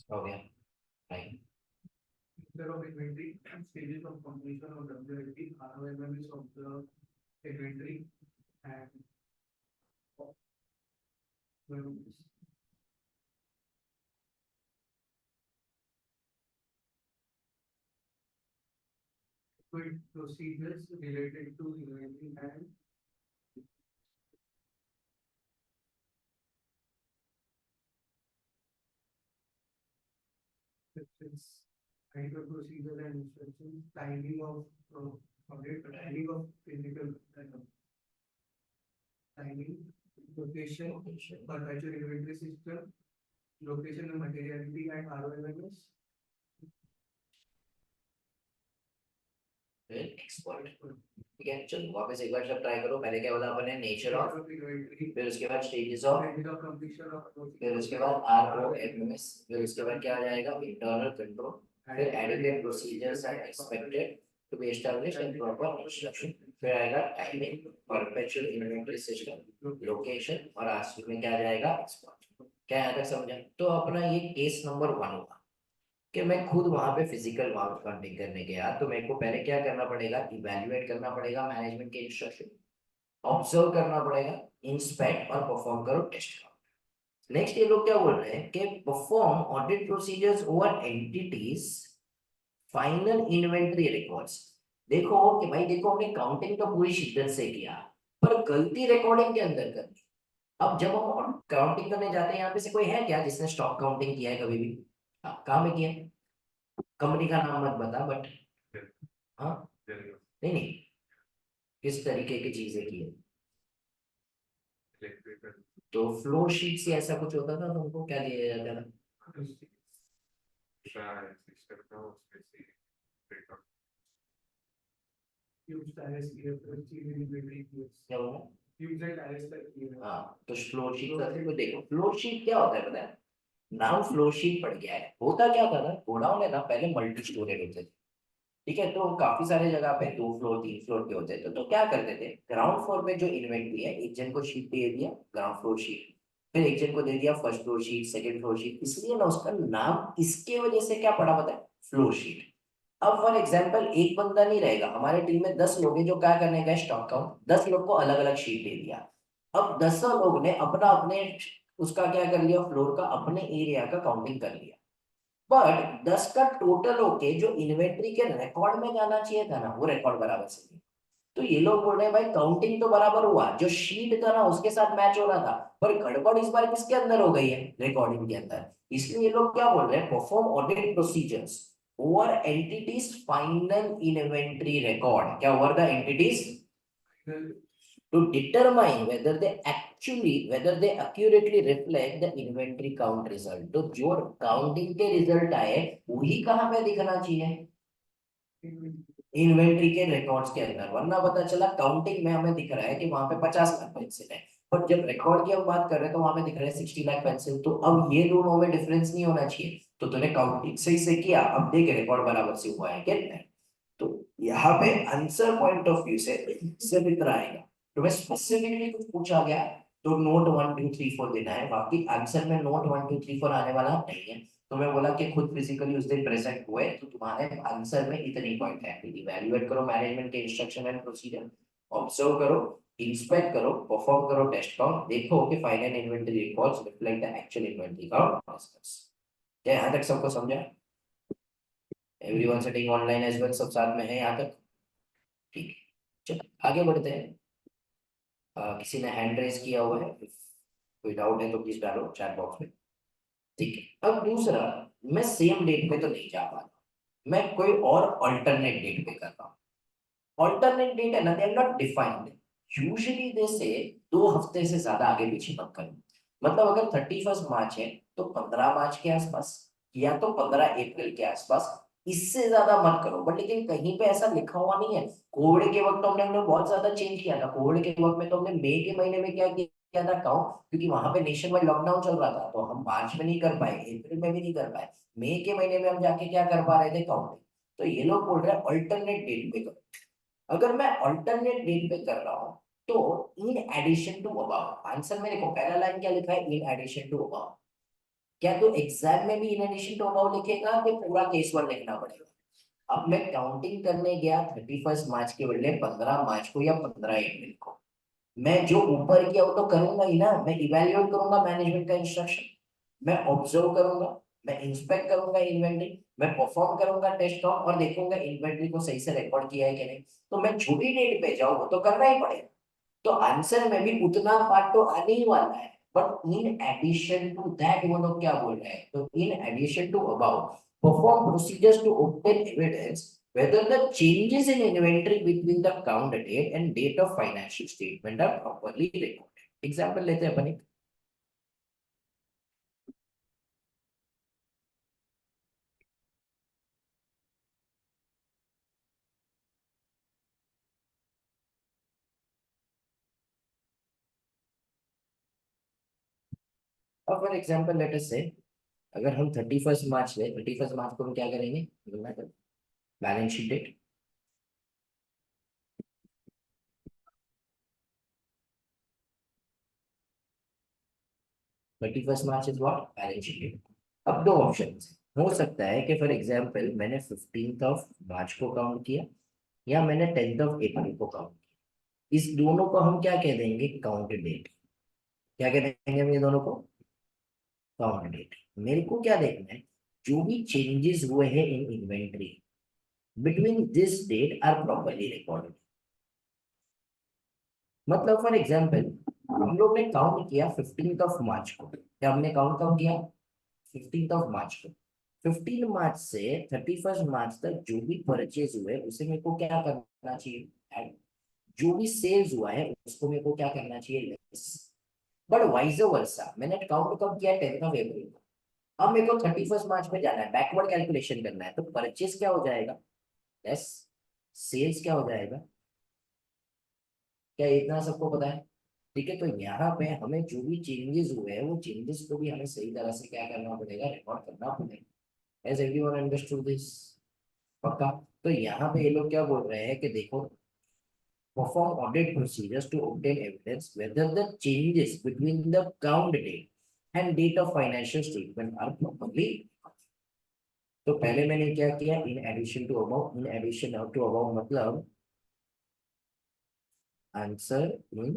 हो गया right. Instead of inventory, stages of completion of WIP, ROMS of the inventory and quick procedures related to inventory and instructions, kind of procedure and instructions, timing of timing of physical timing, location, perpetual inventory system, location of materiality and ROMS. Expert. ठीक है चलो वापस एक बार सब try करो। पहले क्या बोला अपन ने, नेचर ऑफ, फिर उसके बाद स्टेजेस ऑफ, फिर उसके बाद ROMS, फिर उसके बाद क्या आ जाएगा, इंटरनल कंट्रोल, फिर adequate procedures are expected to be established in proper instruction, फिर आएगा timing, perpetual inventory system, location, और आखिर में क्या आ जाएगा, एक्सपर्ट। क्या यहाँ तक समझा? तो अपना ये केस नंबर 1 हुआ कि मैं खुद वहां पे फिजिकल माउंट काउंटिंग करने गया, तो मेरे को पहले क्या करना पड़ेगा, इवैल्यूएट करना पड़ेगा मैनेजमेंट के इंस्ट्रक्शन, ऑब्जर्व करना पड़ेगा, इंस्पेक्ट और परफॉर्म करो टेस्ट काउंट। नेक्स्ट ये लोग क्या बोल रहे हैं कि perform audit procedures over entities, final inventory records. देखो कि भाई देखो हमने काउंटिंग तो पूरी शिद्दत से किया, पर गलती रिकॉर्डिंग के अंदर कर दी। अब जब हम काउंटिंग करने जाते हैं, यहाँ पे से कोई है क्या जिसने स्टॉक काउंटिंग किया है कभी भी? कहाँ में किया है? कंपनी का नाम मत बता बट। हाँ नहीं नहीं, किस तरीके की चीजें की है? तो फ्लो शीट से ऐसा कुछ होता था तो उनको क्या दिया जाता था? क्या बोला? हाँ तो फ्लो शीट का तो देखो, फ्लो शीट क्या होता है पता है? नाम फ्लो शीट पड़ गया है, होता क्या था ना, गोडाउन है ना पहले मल्टी स्टोरेज होते थे। ठीक है, तो काफी सारे जगह पे 2 फ्लोर 3 फ्लोर के होते थे, तो क्या करते थे, ग्राउंड फ्लोर पे जो इन्वेंट्री है, एक जन को शीट दे दिया ग्राउंड फ्लोर शीट, फिर एक जन को दे दिया first floor sheet, second floor sheet, इसलिए ना उसका नाम इसके वजह से क्या पड़ा पता है, फ्लोर शीट। अब फॉर एग्जाम्पल एक बंदा नहीं रहेगा, हमारे टीम में 10 लोग हैं जो क्या करने गए, स्टॉक काउंट, 10 लोग को अलग अलग शीट दे दिया। अब 10 लोग ने अपना अपने उसका क्या कर लिया, फ्लोर का अपने एरिया का काउंटिंग कर लिया, बट 10 का टोटल होके जो इन्वेंट्री के रिकॉर्ड में जाना चाहिए था ना, वो रिकॉर्ड बराबर से नहीं। तो ये लोग बोल रहे हैं भाई काउंटिंग तो बराबर हुआ, जो शीट था ना उसके साथ मैच हो रहा था, पर गड़बड़ इस बार किसके अंदर हो गई है, रिकॉर्डिंग के अंदर। इसलिए ये लोग क्या बोल रहे हैं, perform audit procedures over entities final inventory record, क्या over the entities, to determine whether they accurately reflect the inventory count result। तो जो काउंटिंग के रिजल्ट आए वही कहाँ पे दिखना चाहिए, इन्वेंट्री के रिकॉर्ड्स के अंदर, वरना पता चला काउंटिंग में हमें दिख रहा है कि वहां पे 50 लाख पेंसिल है, पर जब रिकॉर्ड की हम बात कर रहे हैं तो वहां पे दिख रहा है 60 लाख पेंसिल। तो अब ये दोनों में डिफरेंस नहीं होना चाहिए, तो तूने काउंटिंग सही से किया, अब देख रिकॉर्ड बराबर से हुआ है क्या नहीं। तो यहाँ पे आंसर पॉइंट ऑफ व्यू से सिर्फ इतना आएगा, तो मैं स्पेसिफिकली कुछ पूछा गया तो नोट 1 2 3 4 देना है, बाकी आंसर में नोट 1 2 3 4 आने वाला नहीं है। तो मैं बोला कि खुद फिजिकली उस दिन प्रेजेंट हुए तो तुम्हारे आंसर में इतनी पॉइंट है, इवैल्यूएट करो मैनेजमेंट के इंस्ट्रक्शन एंड प्रोसीजर, ऑब्जर्व करो, इंस्पेक्ट करो, परफॉर्म करो टेस्ट काउंट, देखो कि final inventory records reflect the actual inventory count. क्या यहाँ तक सबको समझा? Everyone sitting online as well, सब साथ में है यहाँ तक? ठीक है चलो आगे बढ़ते हैं। किसी ने हैंड रेज किया हुआ है, कोई डाउट है तो प्लीज डालो चैट बॉक्स में। ठीक है, अब दूसरा, मैं सेम डेट पे तो नहीं जा पा रहा, मैं कोई और अल्टरनेट डेट पे कर रहा हूँ। अल्टरनेट डेट है ना, they are not defined, usually they say 2 हफ्ते से ज्यादा आगे पीछे मत करो। मतलब अगर 31 मार्च है तो 15 मार्च के आसपास, या तो 15 अप्रैल के आसपास, इससे ज्यादा मत करो। बट लेकिन कहीं पे ऐसा लिखा हुआ नहीं है, कोविड के वक्त तो हमने बहुत ज्यादा चेंज किया था, कोविड के वक्त में तो हमने मई के महीने में क्या किया था काउंट, क्योंकि वहां पे नेशन वाइड लॉकडाउन चल रहा था, तो हम मार्च में नहीं कर पाए, अप्रैल में भी नहीं कर पाए, मई के महीने में हम जाके क्या कर पा रहे थे, काउंटिंग। तो ये लोग बोल रहे हैं अल्टरनेट डेट पे करो। अगर मैं अल्टरनेट डेट पे कर रहा हूँ तो in addition to about, answer में देखो पहला लाइन क्या लिखा है, इन एडिशन टू अबाउट। क्या तो एग्जाम में भी इन एडिशन टू अबाउट लिखेगा कि पूरा केस वन लिखना पड़ेगा? अब मैं काउंटिंग करने गया 31 मार्च के बदले 15 मार्च को या 15 अप्रैल को, मैं जो ऊपर किया वो तो करूंगा ही ना, मैं इवेल्युएट करूंगा मैनेजमेंट का इंस्ट्रक्शन, मैं ऑब्जर्व करूंगा, मैं इंस्पेक्ट करूंगा इन्वेंट्री, मैं परफॉर्म करूंगा टेस्ट काउंट और देखूंगा इन्वेंट्री को सही से रिकॉर्ड किया है कि नहीं। तो मैं जो भी डेट पे जाऊँ वो तो करना ही पड़ेगा। तो आंसर में भी उतना पार्ट तो आने ही वाला है, but in addition to that वो लोग क्या बोल रहे हैं, तो in addition to about perform procedures to obtain evidence whether the changes in inventory between the count date and date of financial statement are properly recorded. Example लेते हैं अपन एक। अब फॉर एग्जाम्पल लेट अस से, अगर हम 31 मार्च ले, 31 मार्च को हम क्या करेंगे, balance sheet date. 31 March is what, balance sheet date. अब दो ऑप्शन हो सकता है कि फॉर एग्जाम्पल मैंने 15 मार्च को काउंट किया या मैंने 10 अप्रैल को काउंट किया, इस दोनों को हम क्या कह देंगे, काउंट डेट। क्या कह देंगे हम ये दोनों को, काउंट डेट। मेरे को क्या देखना है, जो भी चेंजेस हुए हैं in inventory between this date are properly recorded. मतलब फॉर एग्जांपल हम लोग ने काउंट किया 15 मार्च को, क्या हमने काउंट कब किया, 15 मार्च को। 15 मार्च से 31 मार्च तक जो भी परचेज हुए उसे मेरे को क्या करना चाहिए, add। जो भी सेल्स हुआ है उसको मेरे को क्या करना चाहिए, लेस। बट वाइज वर्सा मैंने काउंट कब किया, 10 अप्रैल को। अब मेरे को 31 मार्च में जाना है, बैकवर्ड कैलकुलेशन करना है, तो परचेज क्या हो जाएगा, लेस सेल्स क्या हो जाएगा। क्या इतना सबको पता है? ठीक है, तो यहाँ पे हमें जो भी चेंजेस हुए हैं वो चेंजेस को भी हमें सही तरह से क्या करना पड़ेगा, रिकॉर्ड करना पड़ेगा। As everyone understood this? पक्का? तो यहाँ पे ये लोग क्या बोल रहे हैं कि देखो, perform audit procedures to obtain evidence whether the changes between the count date and date of financial statement are properly। तो पहले मैंने क्या किया, in addition to about, in addition to about मतलब आंसर इन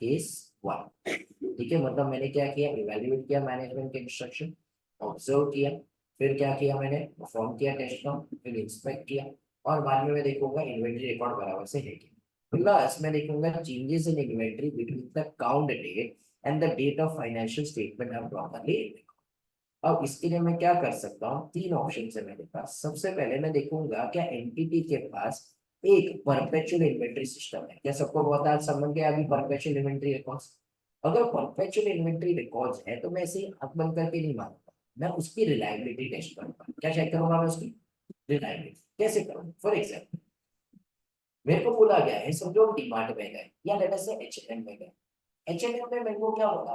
केस वन। ठीक है, मतलब मैंने क्या किया, इवेल्युएट किया मैनेजमेंट के इंस्ट्रक्शन, ऑब्जर्व किया, फिर क्या किया मैंने, परफॉर्म किया टेस्ट काउंट, फिर इंस्पेक्ट किया, और बाद में मैं देखूंगा इन्वेंट्री रिकॉर्ड बराबर से है कि प्लस मैं देखूंगा changes in inventory between the count date and the date of financial statement are properly. अब इसके लिए मैं क्या कर सकता हूँ, तीन ऑप्शन है मेरे पास। सबसे पहले मैं देखूंगा क्या एंटिटी के पास एक परपेचुअल इन्वेंट्री सिस्टम है, क्या सबको पता है, समझ गया अभी परपेचुअल इन्वेंट्री रिकॉर्ड्स। अगर परपेचुअल इन्वेंट्री रिकॉर्ड्स है तो मैं ऐसे ही आंख बंद करके नहीं मानूंगा, मैं उसकी रिलायबिलिटी टेस्ट करूंगा। क्या चेक करूंगा मैं उसकी रिलायबिलिटी, कैसे करूंगा, फॉर एग्जाम्पल मेरे को बोला गया है, समझो डीमार्ट में गए या लेट अस से H&M में गए। H&M में मेरे को क्या बोला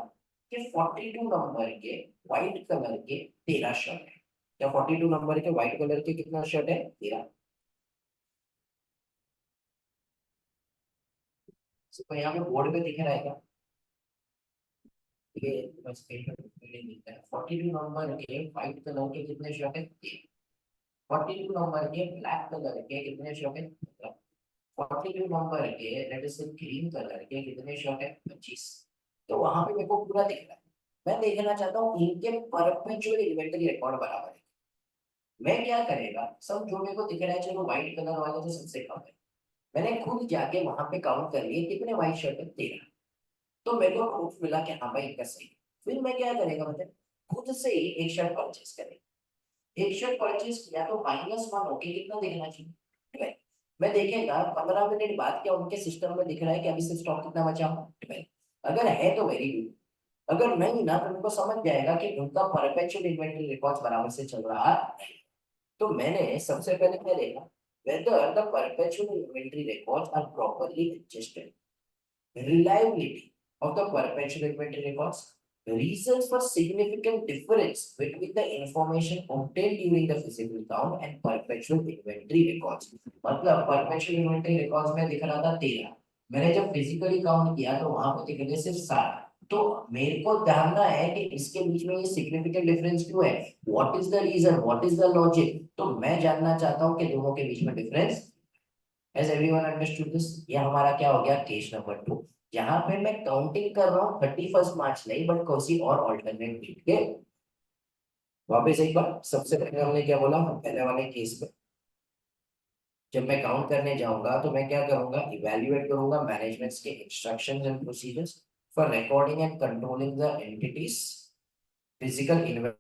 कि 42 नंबर के व्हाइट कलर के 13 शर्ट है। क्या 42 नंबर के व्हाइट कलर के कितना शर्ट है, 13? तो यहाँ पे बोर्ड पे दिख रहा है क्या, ये बस पेपर पे दिखता है 42 नंबर के व्हाइट कलर के कितने शर्ट है, 42 नंबर के ब्लैक कलर के कितने शर्ट है, 42 नंबर के लेट अस से ग्रीन कलर के कितने शर्ट है, 25। तो वहां पे मेरे को पूरा दिख रहा है। मैं देखना चाहता हूँ इनके परपेचुअल इन्वेंटरी रिकॉर्ड बराबर है। मैं क्या करेगा, सब जो मेरे को दिख रहा है, चलो व्हाइट कलर वाला तो सबसे कम है, मैंने खुद जाके वहां पे काउंट कर लिए कितने व्हाइट शर्ट है, 13। तो मेरे को प्रूफ मिला कि हाँ भाई इनका सही है। फिर मैं क्या करेगा, मतलब खुद से ही एक शर्ट परचेज करेगा। एक शर्ट परचेज किया तो -1 होके कितना देखना चाहिए, 12। मैं देखेगा 15 मिनट बाद क्या उनके सिस्टम में दिख रहा है कि अभी से स्टॉक कितना बचा हुआ, 12। अगर है तो वेरी गुड, अगर नहीं ना तो उनको समझ जाएगा कि उनका परपेचुअल इन्वेंटरी रिकॉर्ड्स बराबर से चल रहा है। तो मैंने सबसे पहले क्या देखा, whether the perpetual inventory records are properly adjusted, reliability of the perpetual inventory records, reasons for significant difference between the information obtained during the physical count and perpetual inventory records। मतलब perpetual inventory records में दिख रहा था 13, मैंने जब physically count किया तो वहां पर दिख रहे सिर्फ 7। तो मेरे को जानना है कि इसके बीच में ये सिग्निफिकेंट डिफरेंस क्यों है, what is the reason, what is the logic, तो मैं जानना चाहता हूँ कि दोनों के बीच में difference. Has everyone understood this? ये हमारा क्या हो गया, केस नंबर 2, जहां पे मैं काउंटिंग कर रहा हूँ 31 मार्च नहीं बट किसी और ऑल्टरनेट डेट के। वापस एक बार, सबसे पहले हमने क्या बोला, पहले वाले केस में जब मैं काउंट करने जाऊंगा तो मैं क्या करूंगा, इवेल्युएट करूंगा मैनेजमेंट्स के instructions and procedures for recording and controlling the entity's physical.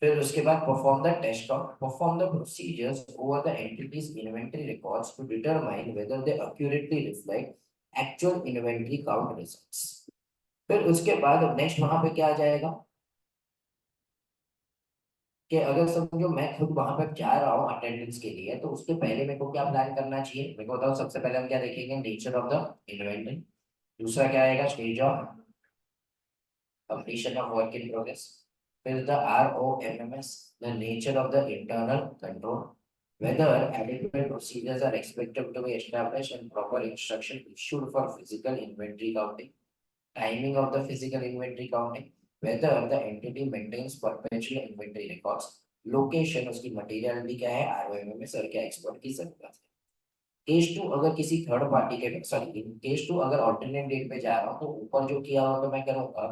फिर उसके बाद perform the procedures over the entity's inventory records to determine whether they accurately reflect actual inventory count results. फिर उसके बाद नेक्स्ट वहां पे क्या आ जाएगा कि अगर समझो मैं खुद वहां पर जा रहा हूँ अटेंडेंस के लिए, तो उसके पहले मेरे को क्या प्लान करना चाहिए, मेरे को बताओ। सबसे पहले हम क्या देखेंगे, नेचर ऑफ द इन्वेंटरी। दूसरा क्या आएगा, stage of completion of work in progress. Fill the ROMMS, the nature of the internal control, whether adequate procedures are expected to be established and proper instruction issued for physical inventory counting, timing of the physical inventory counting, whether the entity maintains perpetual inventory records, location उसकी materiality क्या है, आरओएमएमएस और क्या expert की जरूरत है। Case to अगर किसी थर्ड पार्टी के, सॉरी केस टू अगर ऑल्टरनेट डेट पे जा रहा हूँ तो ऊपर जो किया हुआ तो मैं करूँगा,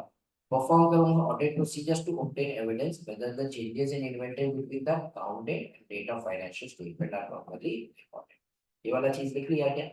परफॉर्म करूँगा audit procedures to obtain evidence whether the changes in inventory between the count date and date of financial statement are properly recorded. ये वाला चीज लिख लिया क्या?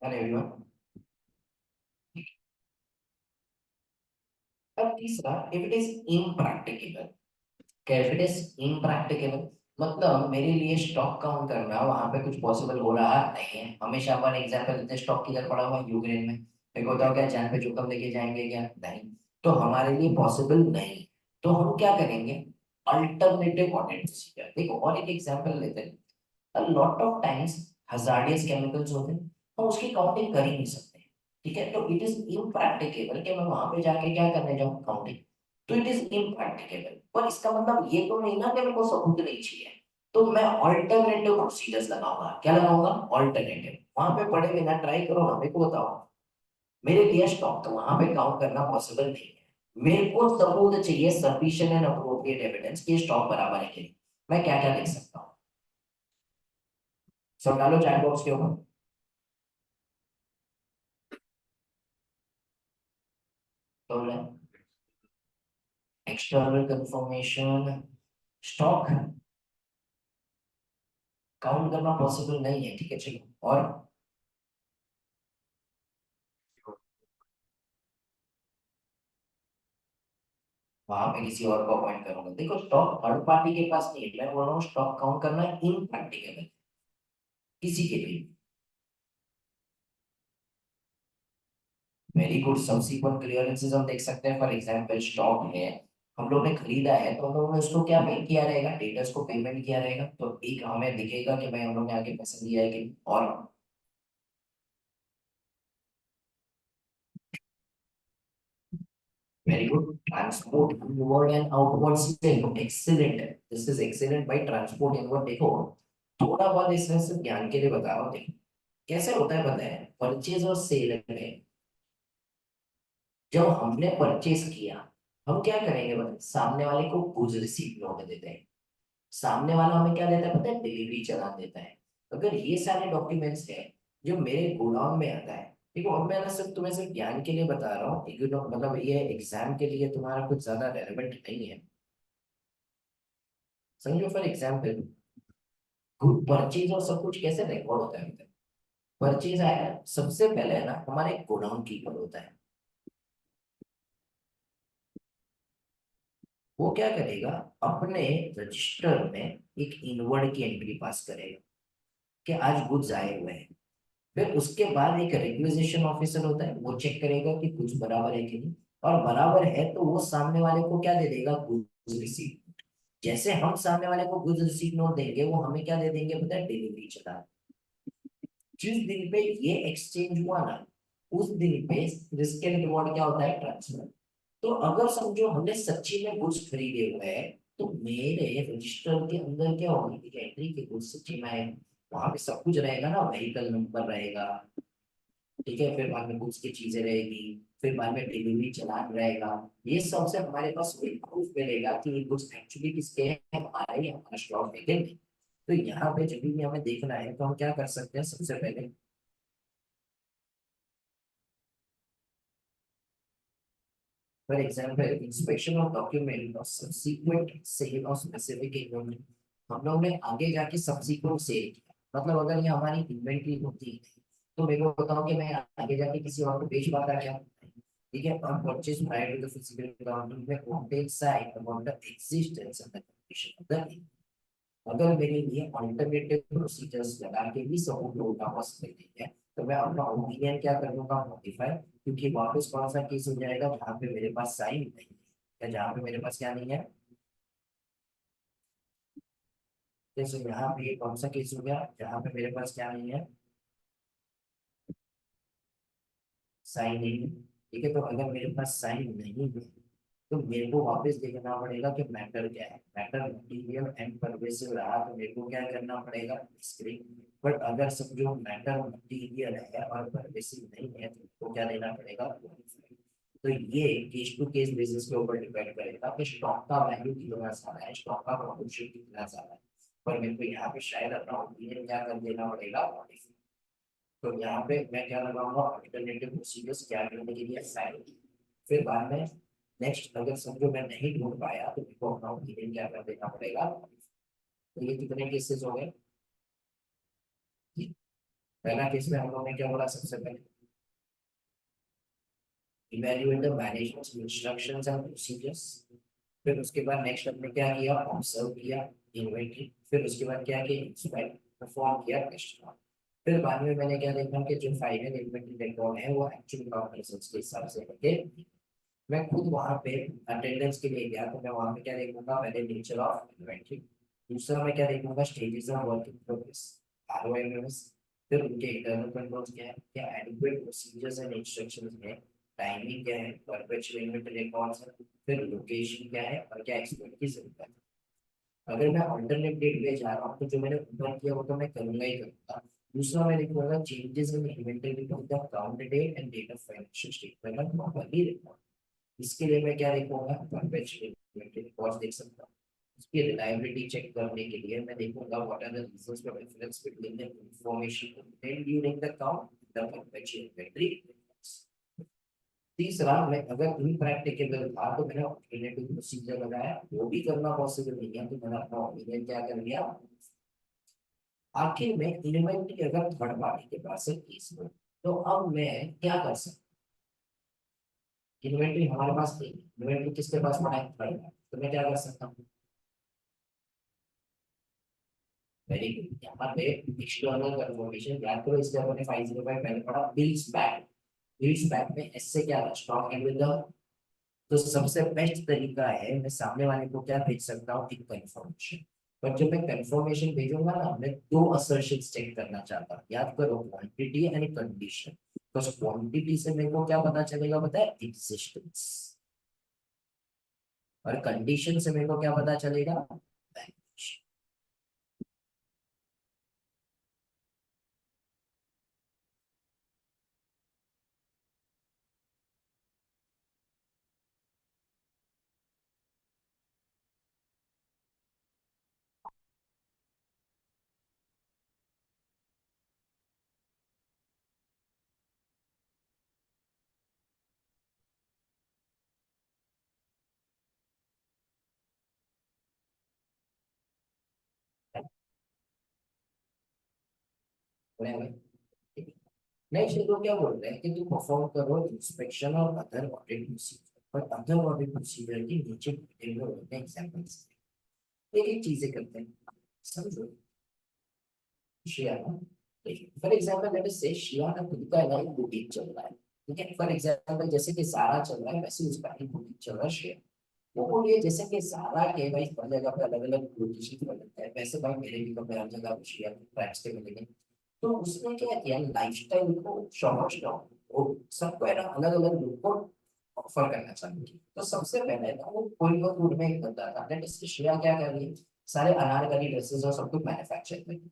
अरे एवरीवन, अब तीसरा, इफ इट इज इम्प्रैक्टिकेबल। क्या इफ इट इज इम्प्रैक्टिकेबल मतलब मेरे लिए स्टॉक काउंट करना वहां पे कुछ पॉसिबल हो रहा नहीं है। हमेशा अपन एग्जांपल लेते हैं, स्टॉक किधर पड़ा हुआ है, यूक्रेन में, मेरे को बताओ क्या जान पे जोखिम लेके जाएंगे क्या, नहीं। तो हमारे लिए पॉसिबल नहीं। तो हम क्या करेंगे, अल्टरनेटिव ऑडिट प्रोसीजर। देखो और एक एग्जांपल लेते हैं, a lot of times hazardous chemicals होते हैं, हम उसकी काउंटिंग कर ही नहीं सकते। ठीक है, तो इट इज इम्प्रैक्टिकेबल कि मैं वहां पे जाके क्या करने जाऊं, काउंटिंग। तो इट इज इम्प्रैक्टिकेबल, पर इसका मतलब ये तो नहीं ना कि मेरे को सबूत नहीं चाहिए। तो मैं ऑल्टरनेटिव प्रोसीजर्स लगाऊंगा। क्या लगाऊंगा, ऑल्टरनेटिव। वहां पे पड़े बिना ट्राई करो ना, मेरे को बताओ। मेरे लिए स्टॉक तो वहां पे काउंट करना पॉसिबल नहीं है। मेरे को सबूत चाहिए, सफिशिएंट एंड अप्रोप्रिएट एविडेंस कि स्टॉक बराबर है कि नहीं। मैं क्या क्या देख सकता हूँ, सब डालो चैट बॉक्स के ऊपर। तो एक्सटर्नल कंफर्मेशन, स्टॉक काउंट करना पॉसिबल नहीं है, ठीक है चलो। और वहां पे किसी और को अपॉइंट करूंगा। देखो स्टॉक थर्ड पार्टी के पास नहीं है, मैं बोल रहा हूँ स्टॉक काउंट करना इनप्रैक्टिकल है किसी के लिए। वेरी गुड, सब्सिक्वेंट क्लियरेंसेस हम देख सकते हैं। फॉर एग्जांपल स्टॉक है, हम लोग ने खरीदा है तो हम लोगों ने उसको क्या पे किया रहेगा, डेटर्स को पेमेंट किया रहेगा, तो एक हमें दिखेगा कि भाई हम लोग ने आगे पैसा दिया है कि नहीं। और very good, transport inward and outward stream, excellent, this is excellent भाई। ट्रांसपोर्ट इनवर्ड देखो, थोड़ा बहुत इसमें सिर्फ ज्ञान के लिए बता रहा हूँ। देखो कैसे होता है पता है, परचेज और सेल में जब हमने परचेज किया, हम क्या करेंगे पता है? सामने वाले को गुड्स रिसीव होने देते हैं। सामने वाला हमें क्या देता है पता है, डिलीवरी चला देता है। अगर ये सारे डॉक्यूमेंट्स है जो मेरे गोडाउन में आता है, ठीक है, और मैं ना सिर्फ तुम्हें सिर्फ ज्ञान के लिए बता रहा हूँ, मतलब ये एग्जाम के लिए तुम्हारा कुछ ज्यादा रेलेवेंट नहीं है। समझो फॉर एग्जाम्पल गुड परचेज और सब कुछ कैसे रिकॉर्ड होता है। परचेज आया, सबसे पहले है ना हमारे गोडाउन कीपर होता है, वो क्या करेगा, अपने रजिस्टर में एक इनवर्ड की एंट्री पास करेगा कि आज गुड्स आए हुए हैं। फिर उसके बाद एक रिक्विजिशन ऑफिसर होता है, वो चेक करेगा कि कुछ बराबर है कि नहीं, और बराबर है तो वो सामने वाले को क्या दे देगा, गुड्स रिसीट। जैसे हम सामने वाले को गुड्स रिसीट नोट देंगे, वो हमें क्या दे देंगे पता है, डिलीवरी चला। जिस दिन पे ये एक्सचेंज हुआ ना, उस दिन पे रिस्क एंड रिवॉर्ड क्या होता है, ट्रांसफर। तो अगर समझो हमने सच्ची में गुड्स खरीदे हुए हैं, तो मेरे रजिस्टर के अंदर क्या होगी, एंट्री के गुड्स सच्ची में आए, वहां पे सब कुछ रहेगा ना, व्हीकल नंबर रहेगा, ठीक है, फिर बाद में गुड्स की चीजें रहेगी, फिर बाद में डिलीवरी चालान रहेगा। ये सबसे हमारे पास वही प्रूफ मिलेगा कि ये गुड्स एक्चुअली किसके हैं, हमारे या हमारा स्टॉक है कि नहीं। तो यहाँ पे जब भी हमें देखना है तो हम क्या कर सकते हैं, सबसे पहले for example inspection of document और subsequent sale of specific inventory. हम लोग ने आगे जाके सब्सीक्वेंट सेल किया, मतलब अगर ये हमारी इन्वेंटरी होती है तो मेरे को बताओ कि मैं आगे जाके किसी और को बेच पाता क्या, ठीक है। और purchase prior to the physical accounting में on side about the existence of the condition of the, अगर मेरे लिए अल्टरनेटिव प्रोसीजर्स लगा के भी सबूत ढूंढना पॉसिबल नहीं है, तो मैं अपना ओपिनियन क्या कर दूंगा, मॉडिफाई। क्योंकि वापस कौन सा केस हो जाएगा, जहाँ पे मेरे पास साइन नहीं है, या जहाँ पे मेरे पास क्या नहीं है। जैसे यहाँ पे ये कौन सा केस हो गया, जहाँ पे मेरे पास क्या नहीं है, साइन नहीं है, ठीक है। तो अगर मेरे पास साइन नहीं है, तो मेरे को वापस देखना पड़ेगा कि मैटर क्या है, मैटर मटीरियल एंड परवेसिव रहा तो मेरे को क्या करना पड़ेगा, स्क्रीन। बट अगर समझो मैटर मटीरियल है और परवेसिव नहीं है, तो मेरे को क्या देना पड़ेगा, qualified। तो ये केस टू केस बेसिस के ऊपर डिपेंड करेगा कि स्टॉक का वैल्यू कितना ज्यादा है, स्टॉक का प्रोपोर्शन कितना ज्यादा है। पर मेरे को यहाँ पे शायद अपना ओपिनियन क्या कर देना पड़ेगा, modify। तो यहाँ पे मैं क्या लगाऊंगा, अल्टरनेटिव प्रोसीजर्स क्या करने के लिए साइन। फिर बाद में नेक्स्ट अगर समझो मैं नहीं ढूंढ पाया तो मेरे को अपना ओपिनियन क्या कर देना पड़ेगा। तो ये कितने केसेस हो गए, पहला केस में हम लोगों ने क्या बोला, सबसे पहले evaluate the management instructions and procedures. फिर उसके बाद नेक्स्ट हमने क्या किया, ऑब्जर्व किया इन्वेंटरी। फिर उसके बाद क्या किया, इंस्पेक्ट परफॉर्म किया, टेस्ट। फिर बाद में मैंने क्या देखा कि जो फाइनल इन्वेंटरी रिकॉर्ड है वो एक्चुअल काउंट रिजल्ट्स के हिसाब से है। मैं खुद वहां पे अटेंडेंस के लिए गया, तो मैं वहां पे क्या देखूंगा, पहले नेचर ऑफ इन्वेंटरी। दूसरा मैं क्या देखूंगा, stages of work in progress, ROMS. फिर उनके इंटरनल कंट्रोल्स क्या है, क्या एडिक्वेट प्रोसीजर्स एंड इंस्ट्रक्शंस है, टाइमिंग क्या है, परपेचुअल इन्वेंटरी रिकॉर्ड्स है, फिर लोकेशन क्या है, और क्या एक्सपर्ट की जरूरत है। अगर मैं अल्टरनेट डेट पे जा रहा हूँ तो जो मैंने ऊपर किया वो तो मैं करूंगा ही करूंगा। दूसरा मैं लिखूंगा changes in inventory of the count date and date of financial statement of properly record. इसके लिए मैं क्या देखूंगा, परपेचुअल कॉस्ट देख सकता हूँ। उसकी रिलायबिलिटी चेक करने के लिए मैं देखूंगा what are the reasons for difference between the information contained during the count the perpetual inventory. तीसरा, मैं अगर इनप्रैक्टिकेबल था तो मैंने ऑल्टरनेटिव प्रोसीजर लगाया, वो भी करना पॉसिबल नहीं है, तो मैंने अपना ओपिनियन क्या कर लिया। आखिर में इन्वेंट्री अगर थर्ड पार्टी के पास है केस में, तो अब मैं क्या कर सकता हूँ? इन्वेंट्री हमारे पास नहीं है, इन्वेंट्री किसके पास पड़ा है? थर्ड पार्टी, तो मैं क्या कर सकता हूँ? वेरी गुड, यहाँ पे एक्सटर्नल कंफर्मेशन याद करो, इसलिए हमने 505 पहले पढ़ा, बिल्स बैक। बिल्स बैक में ऐसे क्या था? स्टॉक एंड विद द, तो सबसे बेस्ट तरीका है, मैं सामने वाले को क्या भेज सकता हूँ? एक कंफर्मेशन। पर जब मैं कंफर्मेशन भेजूंगा ना, मैं दो असर्शन चेक करना चाहता हूँ, याद करो, क्वांटिटी एंड कंडीशन। तो क्वांटिटी से मेरे को क्या पता चलेगा? पता है? एग्जिस्टेंस। और कंडीशन से मेरे को क्या पता चलेगा? Valuation। नेक्स्ट लोग क्या बोल रहे हैं कि तुम परफॉर्म करो इंस्पेक्शन और अदर ऑडिट प्रोसीजर, पर अदर ऑडिट प्रोसीजर के नीचे डिटेल में होते हैं एग्जांपल्स। एक एक चीजें करते हैं, समझो। शिया ना, फॉर एग्जांपल लेट अस से शिया का खुद का एक बुटीक चल रहा है, ठीक है? फॉर एग्जांपल जैसे कि सारा चल रहा है, वैसे उसका एक बुटीक चल रहा है शिया। वो बोलिए जैसे कि सारा के भाई हर जगह पे अलग अलग ब्यूटिशियन बनते हैं, वैसे भाई मेरे भी कपड़े हर जगह पे शिया के ब्रांड्स के मिलेंगे। तो उसने क्या किया, लाइफस्टाइल को शॉर्ट स्टॉक वो सबको है ना अलग अलग लुक को ऑफर करना चालू किया। तो सबसे पहले ना वो कोयम्बतूर में एक बंदा था, लेट अस श्रेया क्या कर रही है, सारे अनारकली ड्रेसेस और सब कुछ मैन्युफैक्चर कर रही है।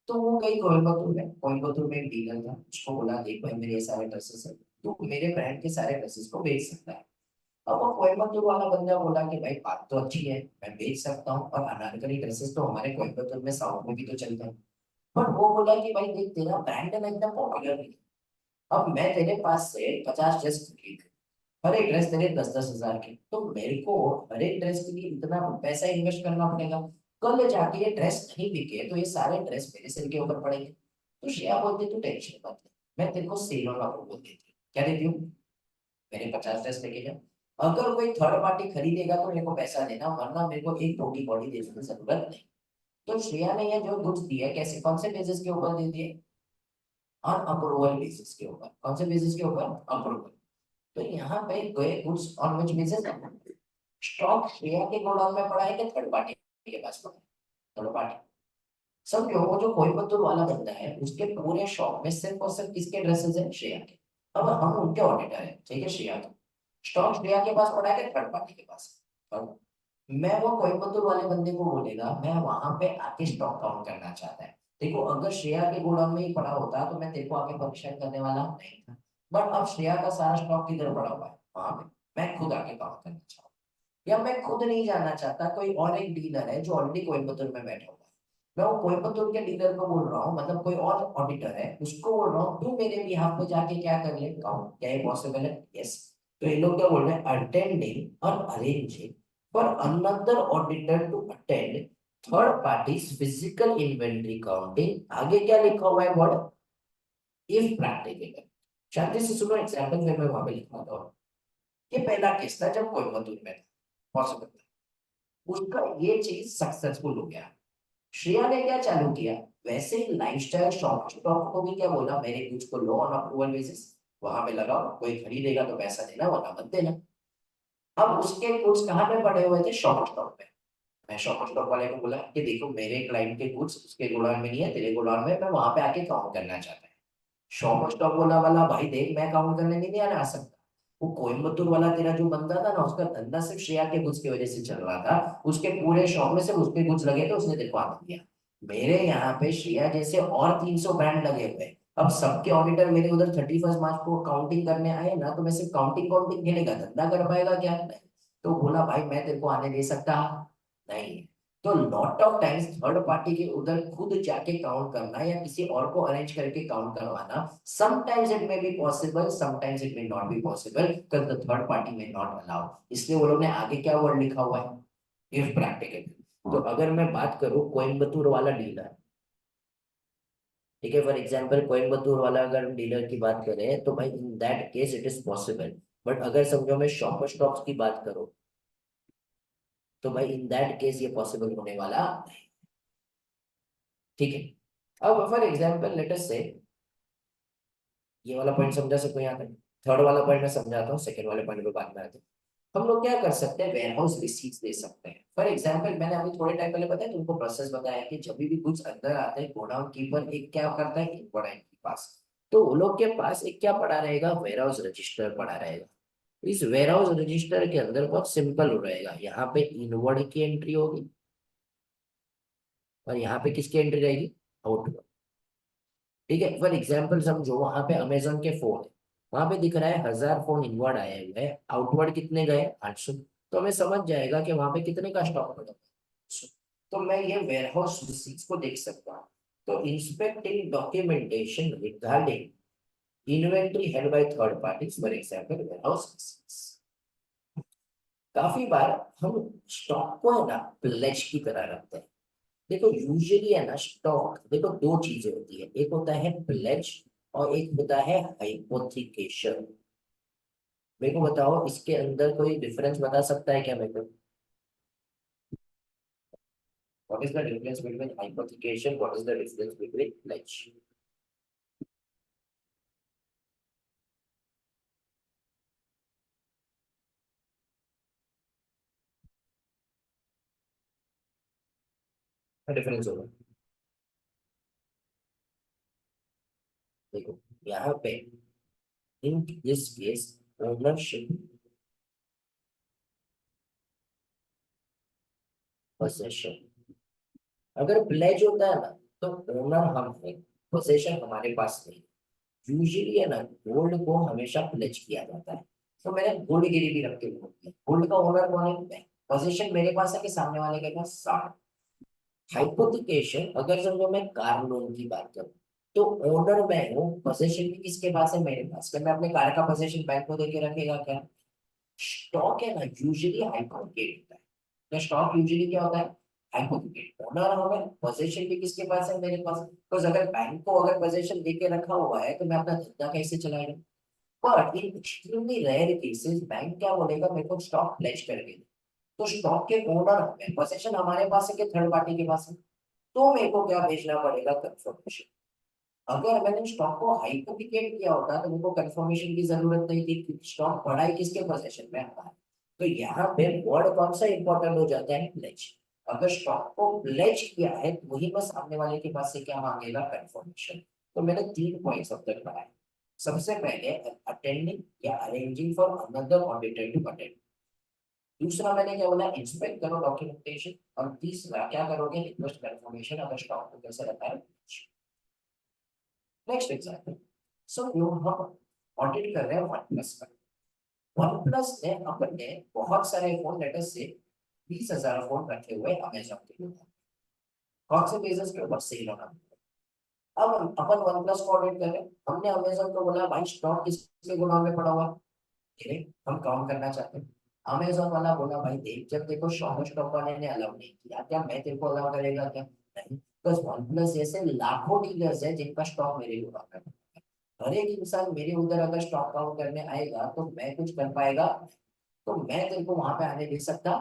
तो वो गई कोयम्बतूर में, कोयम्बतूर में एक डीलर था, उसको बोला देख भाई मेरे ये सारे ड्रेसेस है, तो मेरे ब्रांड के सारे ड्रेसेस को बेच सकता है। अब वो कोयम्बतूर वाला बंदा बोला कि भाई बात तो अच्छी है, मैं बेच सकता हूँ, और अनारकली ड्रेसेस तो हमारे कोयम्बतूर में साउथ में भी तो चलते हैं। पर वो बोला कि भाई देख तेरा ब्रांड है ना एकदम पॉपुलर नहीं है, अब मैं तेरे पास से 50 ड्रेस खरीद, हर एक ड्रेस तेरे 10-10 हजार के, तो मेरे को हर एक ड्रेस के लिए इतना पैसा इन्वेस्ट करना पड़ेगा। कल जाके ये ड्रेस नहीं बिके तो ये सारे ड्रेस मेरे सिर के ऊपर पड़ेंगे। तो श्रेया बोलती तू टेंशन मत ले, मैं तेरे को सेल ऑन ऑफर बोल देती हूँ, क्या देती हूँ? मेरे 50 ड्रेस लेके जा, अगर कोई थर्ड पार्टी खरीदेगा तो मेरे को पैसा देना, वरना मेरे को एक टोटी बॉडी देने की जरूरत नहीं। तो श्रेया ने ये जो गुड्स दिए कैसे, कौन से बेसिस के ऊपर दे दिए? ऑन अप्रूवल बेसिस के ऊपर। कौन से बेसिस के ऊपर? अप्रूवल। तो यहाँ पे गए goods on which basis? Stock Shreya के गोडाउन में पड़ा है कि थर्ड पार्टी के पास पड़ा है? Third party. समझो, वो जो कोयम्बतूर वाला बंदा है उसके पूरे शॉप में सिर्फ और सिर्फ किसके ड्रेसेस है? श्रेया के। अब हम उनके ऑडिटर है, ठीक है, श्रेया के। स्टॉक श्रेया के पास पड़ा है कि थर्ड पार्टी के पास? अब मैं वो कोयम्बतूर वाले बंदे को बोलेगा मैं वहां पे आके स्टॉक काउंट करना चाहता है। देखो अगर श्रेया के गोडाउन में ही पड़ा होता तो मैं तेरे को आके परेशान करने वाला नहीं था। बट अब श्रेया का सारा स्टॉक किधर पड़ा हुआ है? वहां पे। मैं खुद आके काउंट करना चाहता हूँ, या मैं खुद नहीं जानना चाहता, कोई और एक डीलर है जो ऑलरेडी कोयम्बतूर में बैठा हुआ है, मैं वो कोयम्बतूर के डीलर को बोल रहा हूँ, मतलब कोई और ऑडिटर है उसको बोल रहा हूँ तू मेरे भी यहाँ पे जाके क्या कर ले, काउंट। क्या ये पॉसिबल है? यस। तो ये लोग क्या बोल रहे हैं? अटेंडिंग और arranging for another auditor to attend third parties physical inventory counting. आगे क्या लिखा हुआ है वर्ड? If practicable. शांति से सुनो एग्जाम्पल, फिर मैं वहां पे लिखवाता हूँ। ये पहला केस था जब कोयम्बतूर में था, पॉसिबल था, उसका ये चीज सक्सेसफुल हो गया। श्रेया ने क्या चालू किया, वैसे ही लाइफस्टाइल शॉप स्टॉक को भी क्या बोला, मेरे कुछ को लो ऑन अप्रूवल बेसिस, वहां पे लगाओ, कोई खरीदेगा तो पैसा देना वरना मत देना। अब उसके गुड्स कहाँ पे पड़े हुए थे? शॉप स्टॉक पे। मैं शॉप स्टॉक वाले को बोला कि देखो मेरे क्लाइंट के गुड्स उसके गोडाउन में नहीं है, तेरे गोडाउन में, मैं वहां पे आके काउंट करना चाहता है। शॉप स्टॉक वाला वाला भाई देख मैं काउंट करने नहीं आ सकता। वो कोयम्बतूर वाला तेरा जो बंदा था ना, उसका धंधा सिर्फ शेयर के गुड्स की वजह से चल रहा था, उसके पूरे शॉप में सिर्फ उसके गुड्स लगे थे, उसने तेरे को आने दिया। मेरे यहाँ पे श्रेया जैसे और 300 ब्रांड लगे हुए हैं। अब सबके ऑडिटर मेरे उधर 31 मार्च को काउंटिंग करने आए ना, तो मैं सिर्फ काउंटिंग काउंटिंग खेलेगा, धंधा कर पाएगा क्या? नहीं। तो बोला भाई मैं तेरे को आने दे सकता नहीं है। तो lot of times third party के उधर खुद जाके काउंट करना या किसी और को अरेंज करके काउंट करवाना, sometimes it may be possible, sometimes it may not be possible, because the third party may not allow. इसलिए वो लोग ने आगे क्या वर्ड लिखा हुआ है, इफ प्रैक्टिकल। तो अगर मैं बात करूं कोयम्बतूर वाला डीलर, ठीक है, फॉर एग्जाम्पल कोयम्बतूर वाला अगर हम डीलर की बात करें तो भाई in that case it is possible. But अगर समझो मैं शॉपर स्टॉक्स की बात करूं तो भाई इन दैट केस ये पॉसिबल होने वाला नहीं। ठीक है, अब फॉर एग्जाम्पल लेट अस से, ये वाला पॉइंट समझा सबको यहाँ तक? थर्ड वाला पॉइंट मैं समझाता हूँ, सेकंड वाले पॉइंट पे बात में आते हैं। हम लोग क्या कर सकते हैं, वेयर हाउस रिसीट्स दे सकते हैं। फॉर एग्जाम्पल मैंने अभी थोड़े टाइम पहले बताया तुमको प्रोसेस बताया कि जब भी कुछ अंदर आते हैं गोडाउन कीपर एक क्या करता है, इनवर्ड के पास, तो वो लोग के पास एक क्या पड़ा रहेगा, वेयर हाउस रजिस्टर पड़ा रहेगा। इस वेयर हाउस रजिस्टर के अंदर बहुत सिंपल रहेगा, यहाँ पे इनवर्ड की एंट्री होगी और यहाँ पे किसकी एंट्री रहेगी, आउटवर्ड। ठीक है, फॉर एग्जाम्पल समझो वहां पे अमेजोन के फोन है, वहां पे दिख रहा है 1000 फोन इनवर्ड आए हुए हैं, आउटवर्ड कितने गए, 800। तो हमें समझ जाएगा कि वहां पे कितने का स्टॉक पड़ा है, 800। तो मैं ये वेयर हाउस रिसीट्स को देख सकता हूँ। तो inspecting documentation regarding inventory held by third parties, for example warehouse receipts. काफी बार हम स्टॉक को है ना प्लेज की तरह रखते हैं। देखो यूजुअली है ना स्टॉक, देखो दो चीजें होती है, एक होता है प्लेज और एक होता है हाइपोथिकेशन। मेरे को बताओ इसके अंदर कोई डिफरेंस बता सकता है क्या मेरे को? What is the difference between hypothecation, what is the difference between pledge? क्या डिफरेंस होगा? देखो यहाँ पे in this case ownership, possession. अगर प्लेज होता है ना तो ओनर हम है, पोजेशन हमारे पास नहीं। यूजुअली है ना गोल्ड को हमेशा प्लेज किया जाता है। तो मैंने गोल्ड गिरवी रख के बोल दिया, गोल्ड का ओनर कौन है, मैं। पोजीशन मेरे पास है कि सामने वाले के पास, साठ। हाइपोथिकेशन, अगर समझो मैं कार लोन की बात करूं तो ओनर मैं हूँ, पोजीशन भी किसके पास है, मेरे पास। क्या मैं अपने कार का पोजीशन बैंक को देके रखेगा क्या? स्टॉक है ना यूजुअली हाइपोथिकेट होता है। तो स्टॉक यूजुअली क्या होता है, हाइपोथिकेट। ओनर हमें, पोजीशन भी किसके पास है, मेरे पास। तो अगर बैंक को अगर पोजीशन देके रखा हुआ है तो मैं अपना धंधा कैसे चलाएगा? But in extremely rare cases bank क्या बोलेगा, मेरे को स्टॉक प्लेज करके दे। तो स्टॉक के ओनर हमें, पोजीशन हमारे पास है कि थर्ड पार्टी के पास है, तो मेरे को क्या भेजना पड़ेगा, कंफर्मेशन। अगर मैंने स्टॉक को हाइपोथिकेट किया होता तो मेरे को कंफर्मेशन की जरूरत नहीं थी, क्योंकि स्टॉक पड़ा ही किसके पोजीशन में हमारा। तो यहाँ पे वर्ड कौन सा इंपॉर्टेंट हो जाता है, प्लेज। अगर स्टॉक को प्लेज किया है तो वही बस सामने वाले के पास से क्या मांगेगा, कंफर्मेशन। तो मैंने 3 पॉइंट्स अब तक पढ़ाए। सबसे पहले अटेंडिंग या arranging for another auditor to attend. दूसरा मैंने क्या बोला, इंस्पेक्ट करो डॉक्यूमेंटेशन। और तीसरा क्या करोगे, रिक्वेस्ट कंफर्मेशन अगर स्टॉक को कैसे रखा है। नेक्स्ट एग्जाम्पल, सो हम ऑडिट कर रहे हैं वन प्लस का। वन प्लस ने अपने बहुत सारे फोन, लेटर से 20,000 फोन रखे हुए अमेजोन के ऊपर। कौन से बेसिस के ऊपर, सेल होना। अब अपन वन प्लस को ऑडिट कर रहे हैं, हमने अमेजोन को बोला भाई स्टॉक किसके गोदाम में पड़ा हुआ है, ठीक है, हम काउंट करना चाहते हैं। अमेजोन वाला बोला भाई देख, जब देखो शॉप स्टॉक वाले ने अलाउ नहीं किया, क्या मैं तेरे को अलाउ करेगा क्या? नहीं। बस वन प्लस जैसे लाखों डीलर्स है जिनका स्टॉक मेरे गोदाम में है। हर एक इंसान मेरे उधर अगर स्टॉक काउंट करने आएगा तो मैं कुछ कर पाएगा? तो मैं तेरे को वहां पे आने दे सकता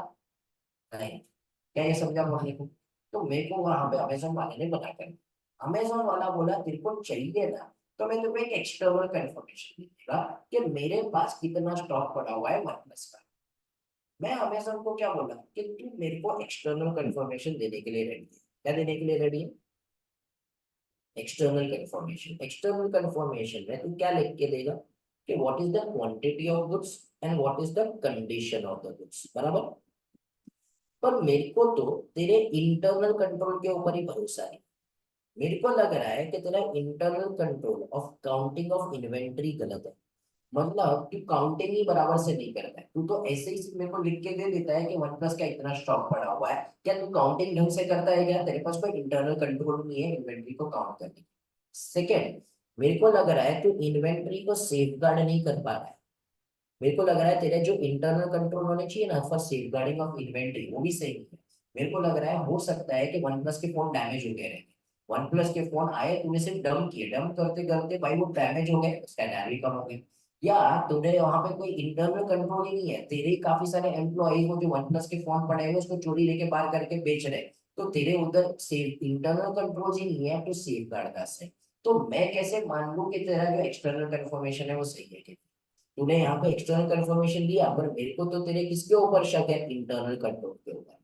नहीं। क्या ये समझा बोलने को? तो मेरे को वहां पे अमेजोन वाले ने बता कर, अमेजोन वाला बोला तेरे को चाहिए ना, तो मैं तेरे को एक एक्सटर्नल कंफर्मेशन देगा कि मेरे पास कितना स्टॉक पड़ा हुआ है वन प्लस का। मैं अमेजोन को क्या बोला कि तू मेरे को एक्सटर्नल कंफर्मेशन देने के लिए रेडी है। क्या देने के लिए रेडी है? External confirmation. एक्सटर्नल कंफर्मेशन में तू क्या लिख के देगा कि what is the quantity of goods and what is the condition of the goods, बराबर। पर मेरे को तो तेरे इंटरनल कंट्रोल के ऊपर ही भरोसा है। मेरे को लग रहा है कि तेरा internal control of counting of inventory गलत है। मतलब तू काउंटिंग ही बराबर से नहीं करता है, तू तो ऐसे ही मेरे को लिख के दे देता है कि वन प्लस का इतना स्टॉक पड़ा हुआ है। क्या तू काउंटिंग ढंग से करता है? क्या तेरे पास कोई इंटरनल कंट्रोल नहीं है इन्वेंट्री को काउंट करने की? सेकेंड, मेरे को लग रहा है तू इन्वेंट्री को सेफ गार्ड नहीं कर पा रहा है। मेरे को लग रहा है तेरे जो इंटरनल कंट्रोल होने चाहिए ना for safeguarding of inventory, वो भी सही नहीं है। मेरे को लग रहा है हो सकता है कि वन प्लस के फोन डैमेज हो गए रहेंगे। वन प्लस के फोन आए, तूने सिर्फ डम किए, डम करते करते भाई वो डैमेज हो गए, उसका भी कम हो गया। या तूने वहां पे कोई इंटरनल कंट्रोल ही नहीं है, तेरे ही काफी सारे एम्प्लॉइज वो जो वन प्लस के फोन पड़े हुए उसको चोरी लेके पार करके बेच रहे हैं। तो तेरे उधर सेफ इंटरनल कंट्रोल ही नहीं है, तो सेफ गार्ड का से। तो मैं कैसे मान लूं कि तेरा जो एक्सटर्नल कंफर्मेशन है वो सही है? तूने यहाँ पे एक्सटर्नल कंफर्मेशन दिया, पर मेरे को तो तेरे किसके ऊपर शक है? इंटरनल कंट्रोल के ऊपर।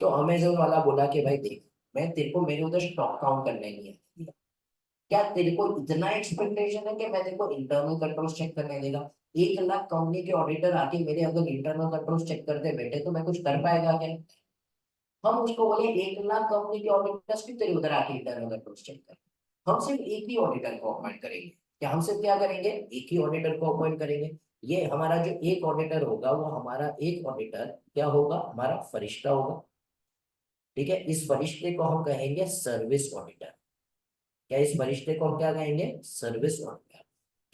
तो अमेजोन वाला बोला कि भाई देख, मैं तेरे को मेरे उधर स्टॉक काउंट करने नहीं है, क्या तेरे को इतना एक्सपेक्टेशन है कि मैं तेरे को इंटरनल कंट्रोल चेक करने देगा? 1 लाख कंपनी के ऑडिटर आके मेरे अगर इंटरनल कंट्रोल चेक करते बैठे तो मैं कुछ कर पाएगा क्या? हम उसको बोले 1 लाख कंपनी के ऑडिटर्स भी तेरे उधर आके इंटरनल कंट्रोल चेक कर, हम सिर्फ एक ही ऑडिटर को अपॉइंट करेंगे। क्या हम सिर्फ क्या करेंगे? एक ही ऑडिटर को अपॉइंट करेंगे। ये हमारा जो एक ऑडिटर होगा, वो हमारा एक ऑडिटर क्या होगा? हमारा फरिश्ता होगा। ठीक है, इस फरिश्ते को हम कहेंगे सर्विस ऑडिटर। क्या इस फरिश्ते को हम क्या कहेंगे? Service auditor.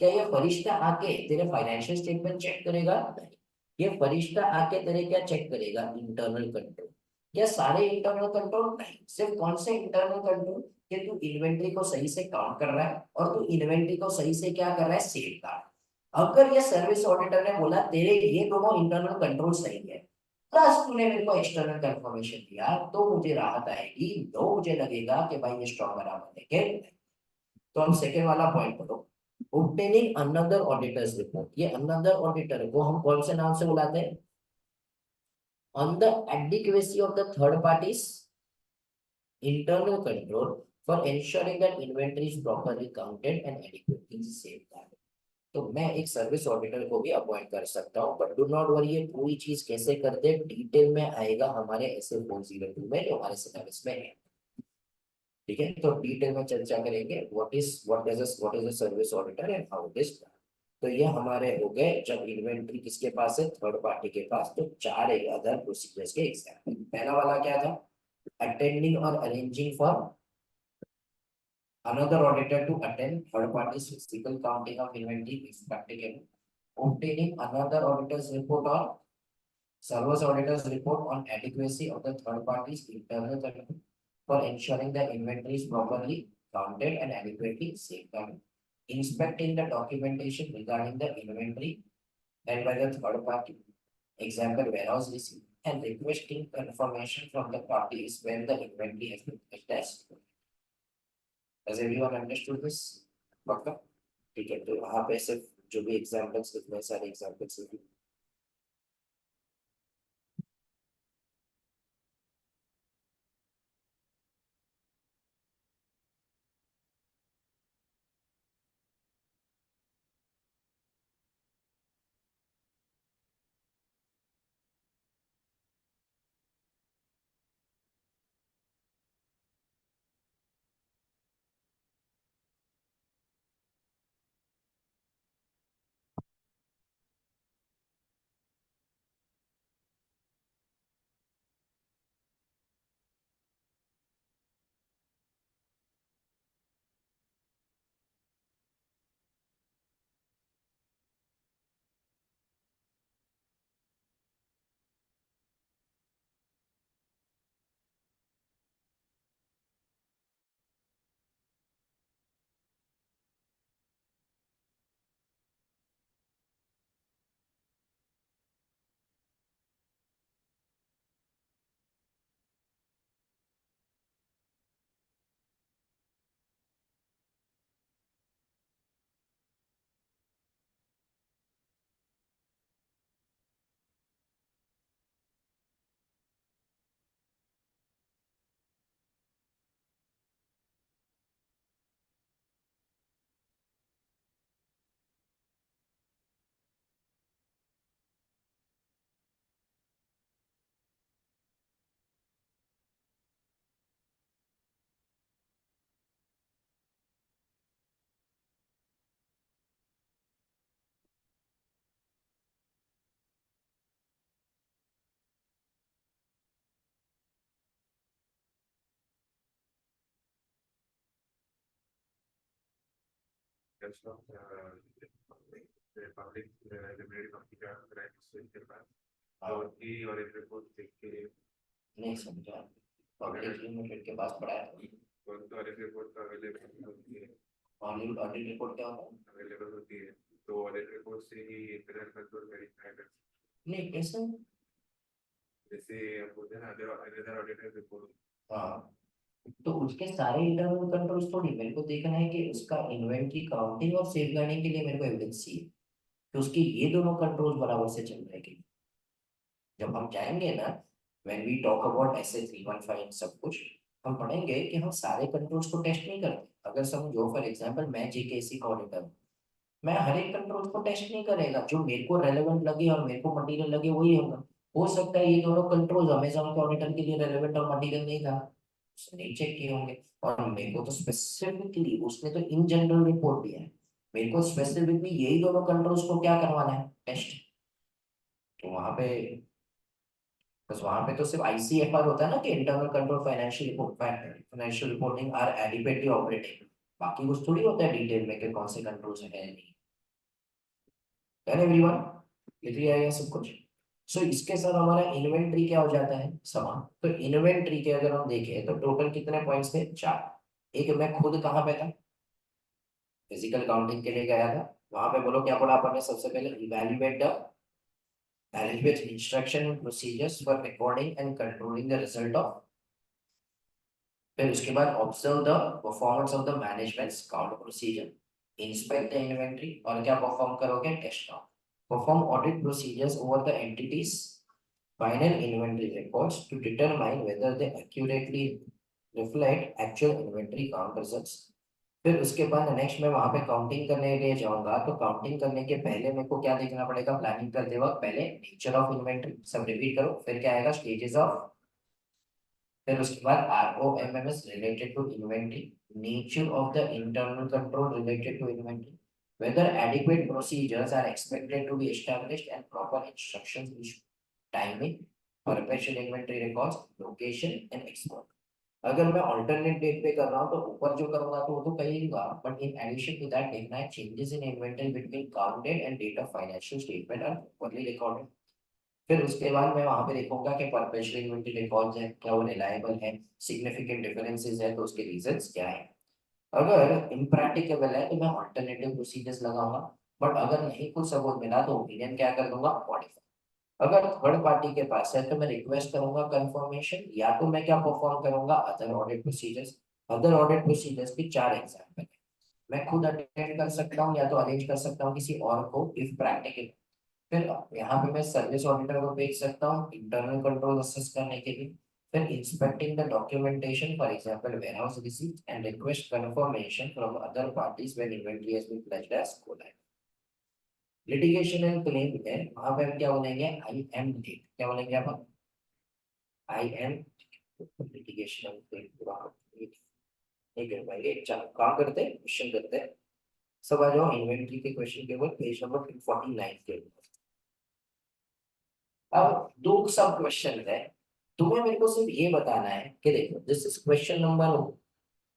क्या ये फरिश्ता आके तेरे फाइनेंशियल स्टेटमेंट चेक करेगा? नहीं। ये फरिश्ता आके तेरे क्या चेक करेगा? Internal control. क्या सारे इंटरनल कंट्रोल? नहीं। सिर्फ कौन से इंटरनल कंट्रोल? कि तू इन्वेंट्री को सही से काउंट कर रहा है और तू इन्वेंट्री को सही से क्या कर रहा है? सेव कर। अगर ये सर्विस ऑडिटर ने बोला तेरे ये दोनों इंटरनल कंट्रोल सही है, प्लस तूने मेरे को एक्सटर्नल कंफर्मेशन दिया, तो मुझे राहत आएगी, तो मुझे लगेगा कि भाई ये स्टॉक बराबर है। तो हम सेकेंड वाला पॉइंट पढ़ो। obtaining another auditor's report, ये another auditor को हम कौन से नाम से बुलाते हैं? On the adequacy of the third parties internal control for ensuring that inventory is properly counted and adequately safeguarded। तो मैं एक सर्विस ऑडिटर को भी अपॉइंट कर सकता हूँ, बट डू नॉट वरी, ये पूरी चीज कैसे करते हैं डिटेल में आएगा हमारे ऐसे 402 में जो हमारे सिलेबस में है। ठीक है, तो डिटेल में चर्चा करेंगे what is a service auditor and how it is. तो ये हमारे हो गए जब इन्वेंट्री किसके पास है? थर्ड पार्टी के पास। तो चार अदर प्रोसीजर्स के एग्जाम्पल। पहला वाला क्या था? अटेंडिंग और arranging for another auditor to attend third party's physical counting of inventory if practicable. Obtaining another auditor's report on service auditor's report on adequacy of the third party's internal control for ensuring the inventory is properly counted and adequately safeguarded. Inspecting the documentation regarding the inventory held by the third party, example warehouse receipt, and requesting confirmation from the parties when the inventory has been attached. Has everyone understood this? पक्का? ठीक है, तो यहाँ पे सिर्फ जो भी examples कितने सारे एग्जाम्पल्स हैं। Interest of public limited company का राइट के पास और की ऑडिट रिपोर्ट देख के नहीं समझा, पब्लिक लिमिटेड के पास पड़ा है, तो ऑडिट रिपोर्ट अवेलेबल होती है, ऑडिट रिपोर्ट क्या होता है? अवेलेबल होती है, तो ऑडिट रिपोर्ट से ही इंटरनल कंट्रोल वेरीफाई कर नहीं कैसे? जैसे आप बोलते हैं ना अदर ऑडिटर रिपोर्ट। हाँ, तो उसके सारे इंटरनल कंट्रोल्स थोड़ी मेरे को देखना है कि उसका इन्वेंटरी काउंटिंग और सेफगार्डिंग के लिए मेरे को एविडेंस चाहिए कि उसके ये दोनों कंट्रोल बराबर से चल रहे हैं कि जब हम जाएंगे ना, when we talk about SA 315 सब कुछ, हम पढ़ेंगे कि हम सारे कंट्रोल्स को टेस्ट नहीं करते। अगर समझो फॉर एग्जांपल मैं JKC का ऑडिटर हूँ, मैं हर एक कंट्रोल को टेस्ट नहीं करेगा, जो मेरे को रेलेवेंट लगे और मेरे को मटेरियल लगे वही होगा। हो सकता है ये दोनों कंट्रोल अमेजोन के ऑडिटर के लिए रेलेवेंट और मटेरियल नहीं था, उसने नहीं चेक किए होंगे। और मेरे को तो स्पेसिफिकली उसने तो इन जनरल रिपोर्ट दिया है, मेरे को स्पेसिफिकली यही दोनों कंट्रोल्स को क्या करवाना है, टेस्ट। तो वहां पे, बस वहां पे तो सिर्फ ICFR होता है ना कि internal control financial reporting are adequately operating, बाकी कुछ थोड़ी होता है डिटेल में कि कौन से कंट्रोल्स है नहीं। डन एवरीवन, क्लियर है सब कुछ? सो इसके साथ हमारा इन्वेंट्री क्या हो जाता है समान। तो इन्वेंट्री के अगर हम देखें तो टोटल कितने पॉइंट्स थे, 4। एक मैं खुद कहाँ पे था, फिजिकल काउंटिंग के लिए गया था, वहां पे बोलो क्या पढ़ा अपन ने सबसे पहले, evaluate the with instruction and procedures for recording and controlling the result of, फिर उसके बाद observe the performance of the management's count procedure, inspect the inventory और क्या परफॉर्म करोगे, test count, perform audit procedures over the entity's final inventory records to determine whether they accurately reflect actual inventory count results. फिर उसके बाद next मैं वहां पे counting करने के लिए जाऊंगा, तो काउंटिंग करने के पहले मेरे को क्या देखना पड़ेगा, प्लानिंग करते वक्त पहले नेचर ऑफ इन्वेंटरी, सब रिपीट करो, फिर क्या आएगा, स्टेजेस ऑफ, फिर उसके बाद ROMMS related to inventory, nature of the internal control related to inventory, whether adequate procedures are expected to be established and proper instructions issued, timing, perpetual inventory records, location and export। अगर मैं alternate date पे कर रहा हूँ तो ऊपर जो करूंगा तो वो तो करूंगा, but in addition to that देखना है changes in inventory between count date and date of financial statement are properly recorded। फिर उसके बाद मैं वहां पे देखूंगा कि परपेचुअल इन्वेंटरी रिकॉर्ड्स है क्या वो रिलायबल है, सिग्निफिकेंट डिफरेंसेस है तो उसके रीजंस क्या है। अगर इम्प्रैक्टिकेबल है तो मैं अल्टरनेटिव प्रोसीजर्स लगाऊंगा, बट अगर नहीं कुछ सबूत मिला तो ओपिनियन क्या कर दूंगा, मॉडिफाई। अगर थर्ड पार्टी के पास है तो मैं रिक्वेस्ट करूंगा कंफर्मेशन, या तो मैं क्या परफॉर्म करूंगा, other audit procedures. Other audit procedures की 4 एग्जाम्पल है, मैं खुद अटेंड कर सकता हूँ या तो अरेंज कर सकता हूँ किसी और को इफ प्रैक्टिकल। फिर यहाँ पे मैं सर्विस ऑडिटर को भेज सकता हूँ इंटरनल कंट्रोल असेस करने के लिए। फिर inspecting the documentation, for example warehouse receipt and request confirmation from other parties when inventory has been pledged as collateral. Litigation and claim है, वहां पे हम क्या बोलेंगे, IM डेट, क्या बोलेंगे आप, IM लिटिगेशन एंड क्लेम पूरा नहीं कर पाएंगे। चलो काम करते हैं, क्वेश्चन करते हैं। सब आ जाओ इन्वेंटरी के क्वेश्चन के ऊपर, पेज नंबर 49 के ऊपर। अब दो सब क्वेश्चन है, तुम्हें मेरे को सिर्फ ये बताना है कि देखो this is question number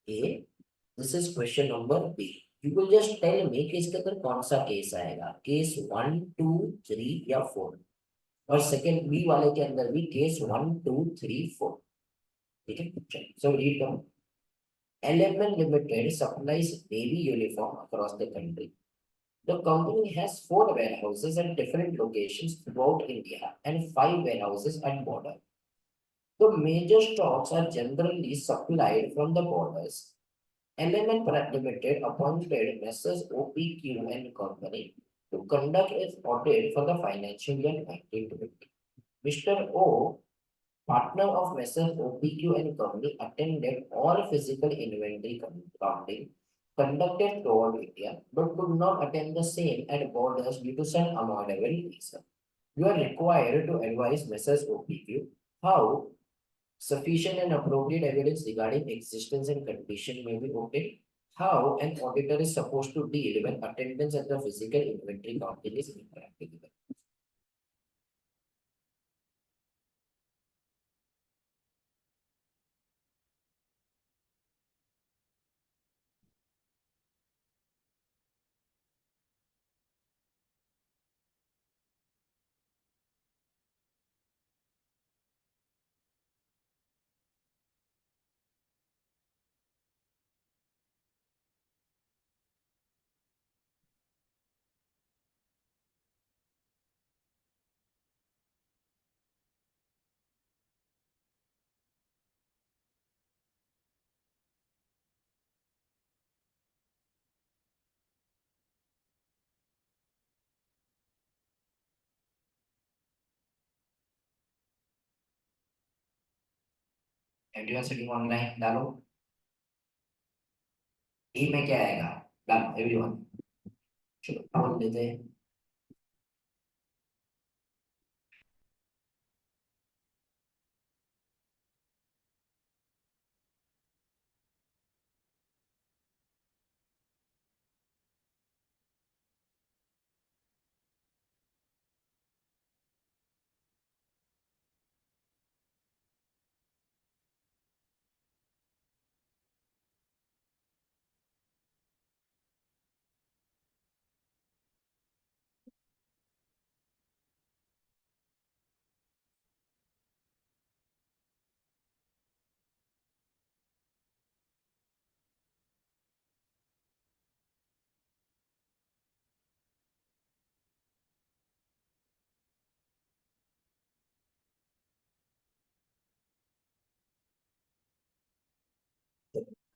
A, this is question number B. You will just tell me कि इसके अंदर कौन सा केस आएगा, केस 1 2 3 या 4। और सेकंड बी वाले के अंदर भी केस 1 2 3 4। ठीक है, चलो सो रीड करो। LMN Limited supplies navy uniform across the country. The company has 4 warehouses at different locations throughout India and 5 warehouses at border. The major stocks are generally supplied from the borders. LMN Limited appointed Messrs. OPQ and Company to conduct its audit for the financial year 1920. Mr. O, partner of Messrs. OPQ and Company, attended all physical inventory counting conducted throughout India, but could not attend the same at borders due to some avoidable reason. You are required to advise Messrs. OPQ how sufficient and appropriate evidence regarding existence and condition may be obtained. How an auditor is supposed to deal when attendance at the physical inventory counting is impracticable. Everyone sitting online डालो। ई में क्या आएगा? डालो everyone. चलो खोल लेते हैं।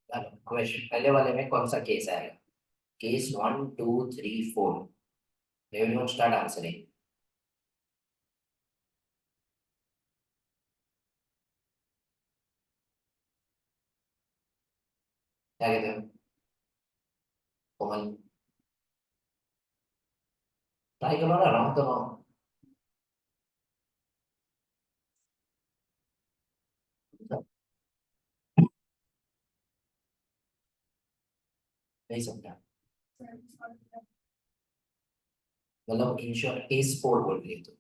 डालो क्वेश्चन पहले वाले में कौन सा केस आएगा? केस 1 2 3 4। Everyone start answering. क्या कहते हो कोमल? ट्राई करो ना, रॉन्ग तो रॉन्ग। नहीं समझा। मतलब इंश्योर केस 4 बोल रही है तो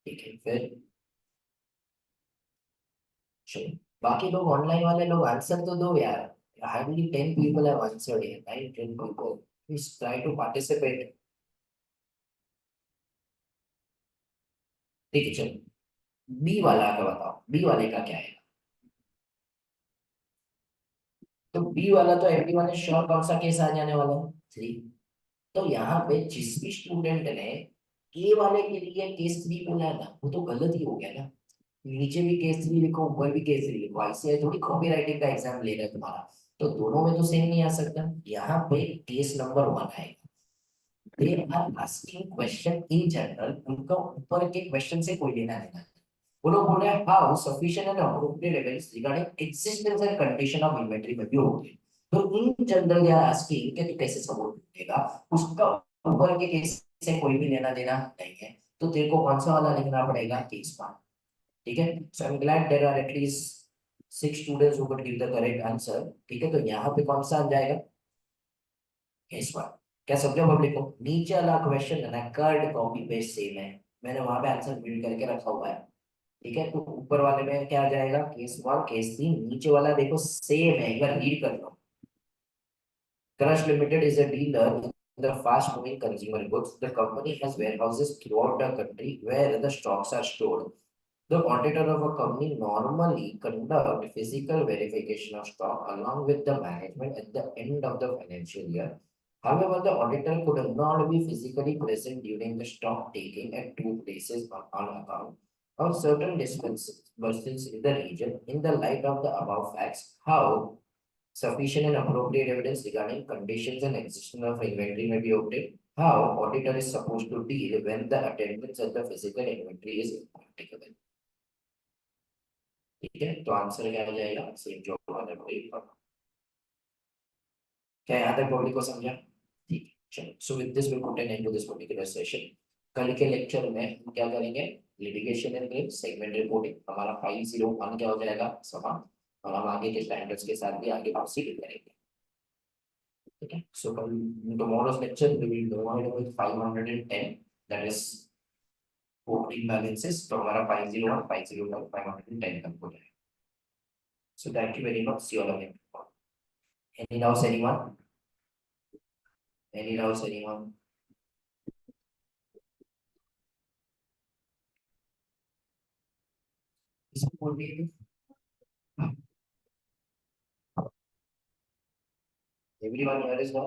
ठीक है फिर। चलो बाकी लोग ऑनलाइन वाले लोग आंसर तो दो यार। Hardly 10 people have answered here, right? 10 people. Please try to participate. ठीक है चलो बी वाला का बताओ, बी वाले का क्या है? तो बी वाला तो एवरीवन इज श्योर कौन सा केस आ जाने वाला है? 3। तो यहाँ पे जिस भी स्टूडेंट ने ए वाले के लिए केस 3 बोला है ना, वो तो गलत ही हो गया ना। नीचे भी केस 3 लिखो, ऊपर भी केस 3 लिखो, ऐसे थोड़ी कॉपी राइटिंग का एग्जाम ले रहा है तुम्हारा। तो दोनों में तो सेम नहीं आ सकता। यहाँ पे केस नंबर 1 आएगा। they are asking question in general, उनका ऊपर के क्वेश्चन से कोई लेना देना नहीं। वो लोग बोल रहे हैं how sufficient and appropriate evidence regarding existence and condition of inventory में भी होंगे। तो in general they are asking कि तू कैसे सपोर्ट करेगा, उसका ऊपर के केस से कोई भी लेना देना नहीं है। तो तेरे को कौन सा वाला लिखना पड़ेगा? केस 1। ठीक है, so I am glad there are at least 6 students who could give the correct answer। ठीक है, तो यहाँ पे कौन सा आ जाएगा? केस 1। क्या समझो पब्लिक को? नीचे वाला क्वेश्चन है ना, कर्ड कॉपी पेस्ट सेम है। मैंने वहां पे आंसर बिल्ड करके रखा हुआ है। ठीक है, तो ऊपर वाले में क्या आ जाएगा? Case 1 case 3। नीचे वाला देखो सेम है, एक बार रीड कर लो। Crush Limited is a dealer in the fast-moving consumer goods. The company has warehouses throughout the country where the stocks are stored. The auditor of a company normally conduct physical verification of stock along with the management at the end of the financial year. However, the auditor could not be physically present during the stock taking at two places on account of certain disturbances in the region. In the light of the above facts, how sufficient and appropriate evidence regarding conditions and existence of inventory may be obtained? How auditor is supposed to deal when the attendance at the physical inventory is impracticable? ठीक है, तो answer क्या हो जाएगा? Same जो वाला वही होगा। क्या यहाँ तक पब्लिक को समझा? ठीक है चलो, so with this we put an end to this particular session. कल के लेक्चर में हम क्या करेंगे? Litigation and claim segment reporting हमारा 501 क्या हो जाएगा? समाप्त। और हम आगे के स्टैंडर्ड्स के साथ भी आगे प्रोसीड करेंगे। ठीक है, so tomorrow's lecture we will go ahead with 510, that is 14 balances। तो हमारा 501 505 510 तक हो जाएगा। So thank you very much, see you all again। Any doubts anyone? Any doubts anyone? इसको बोल दिए everyone here is now।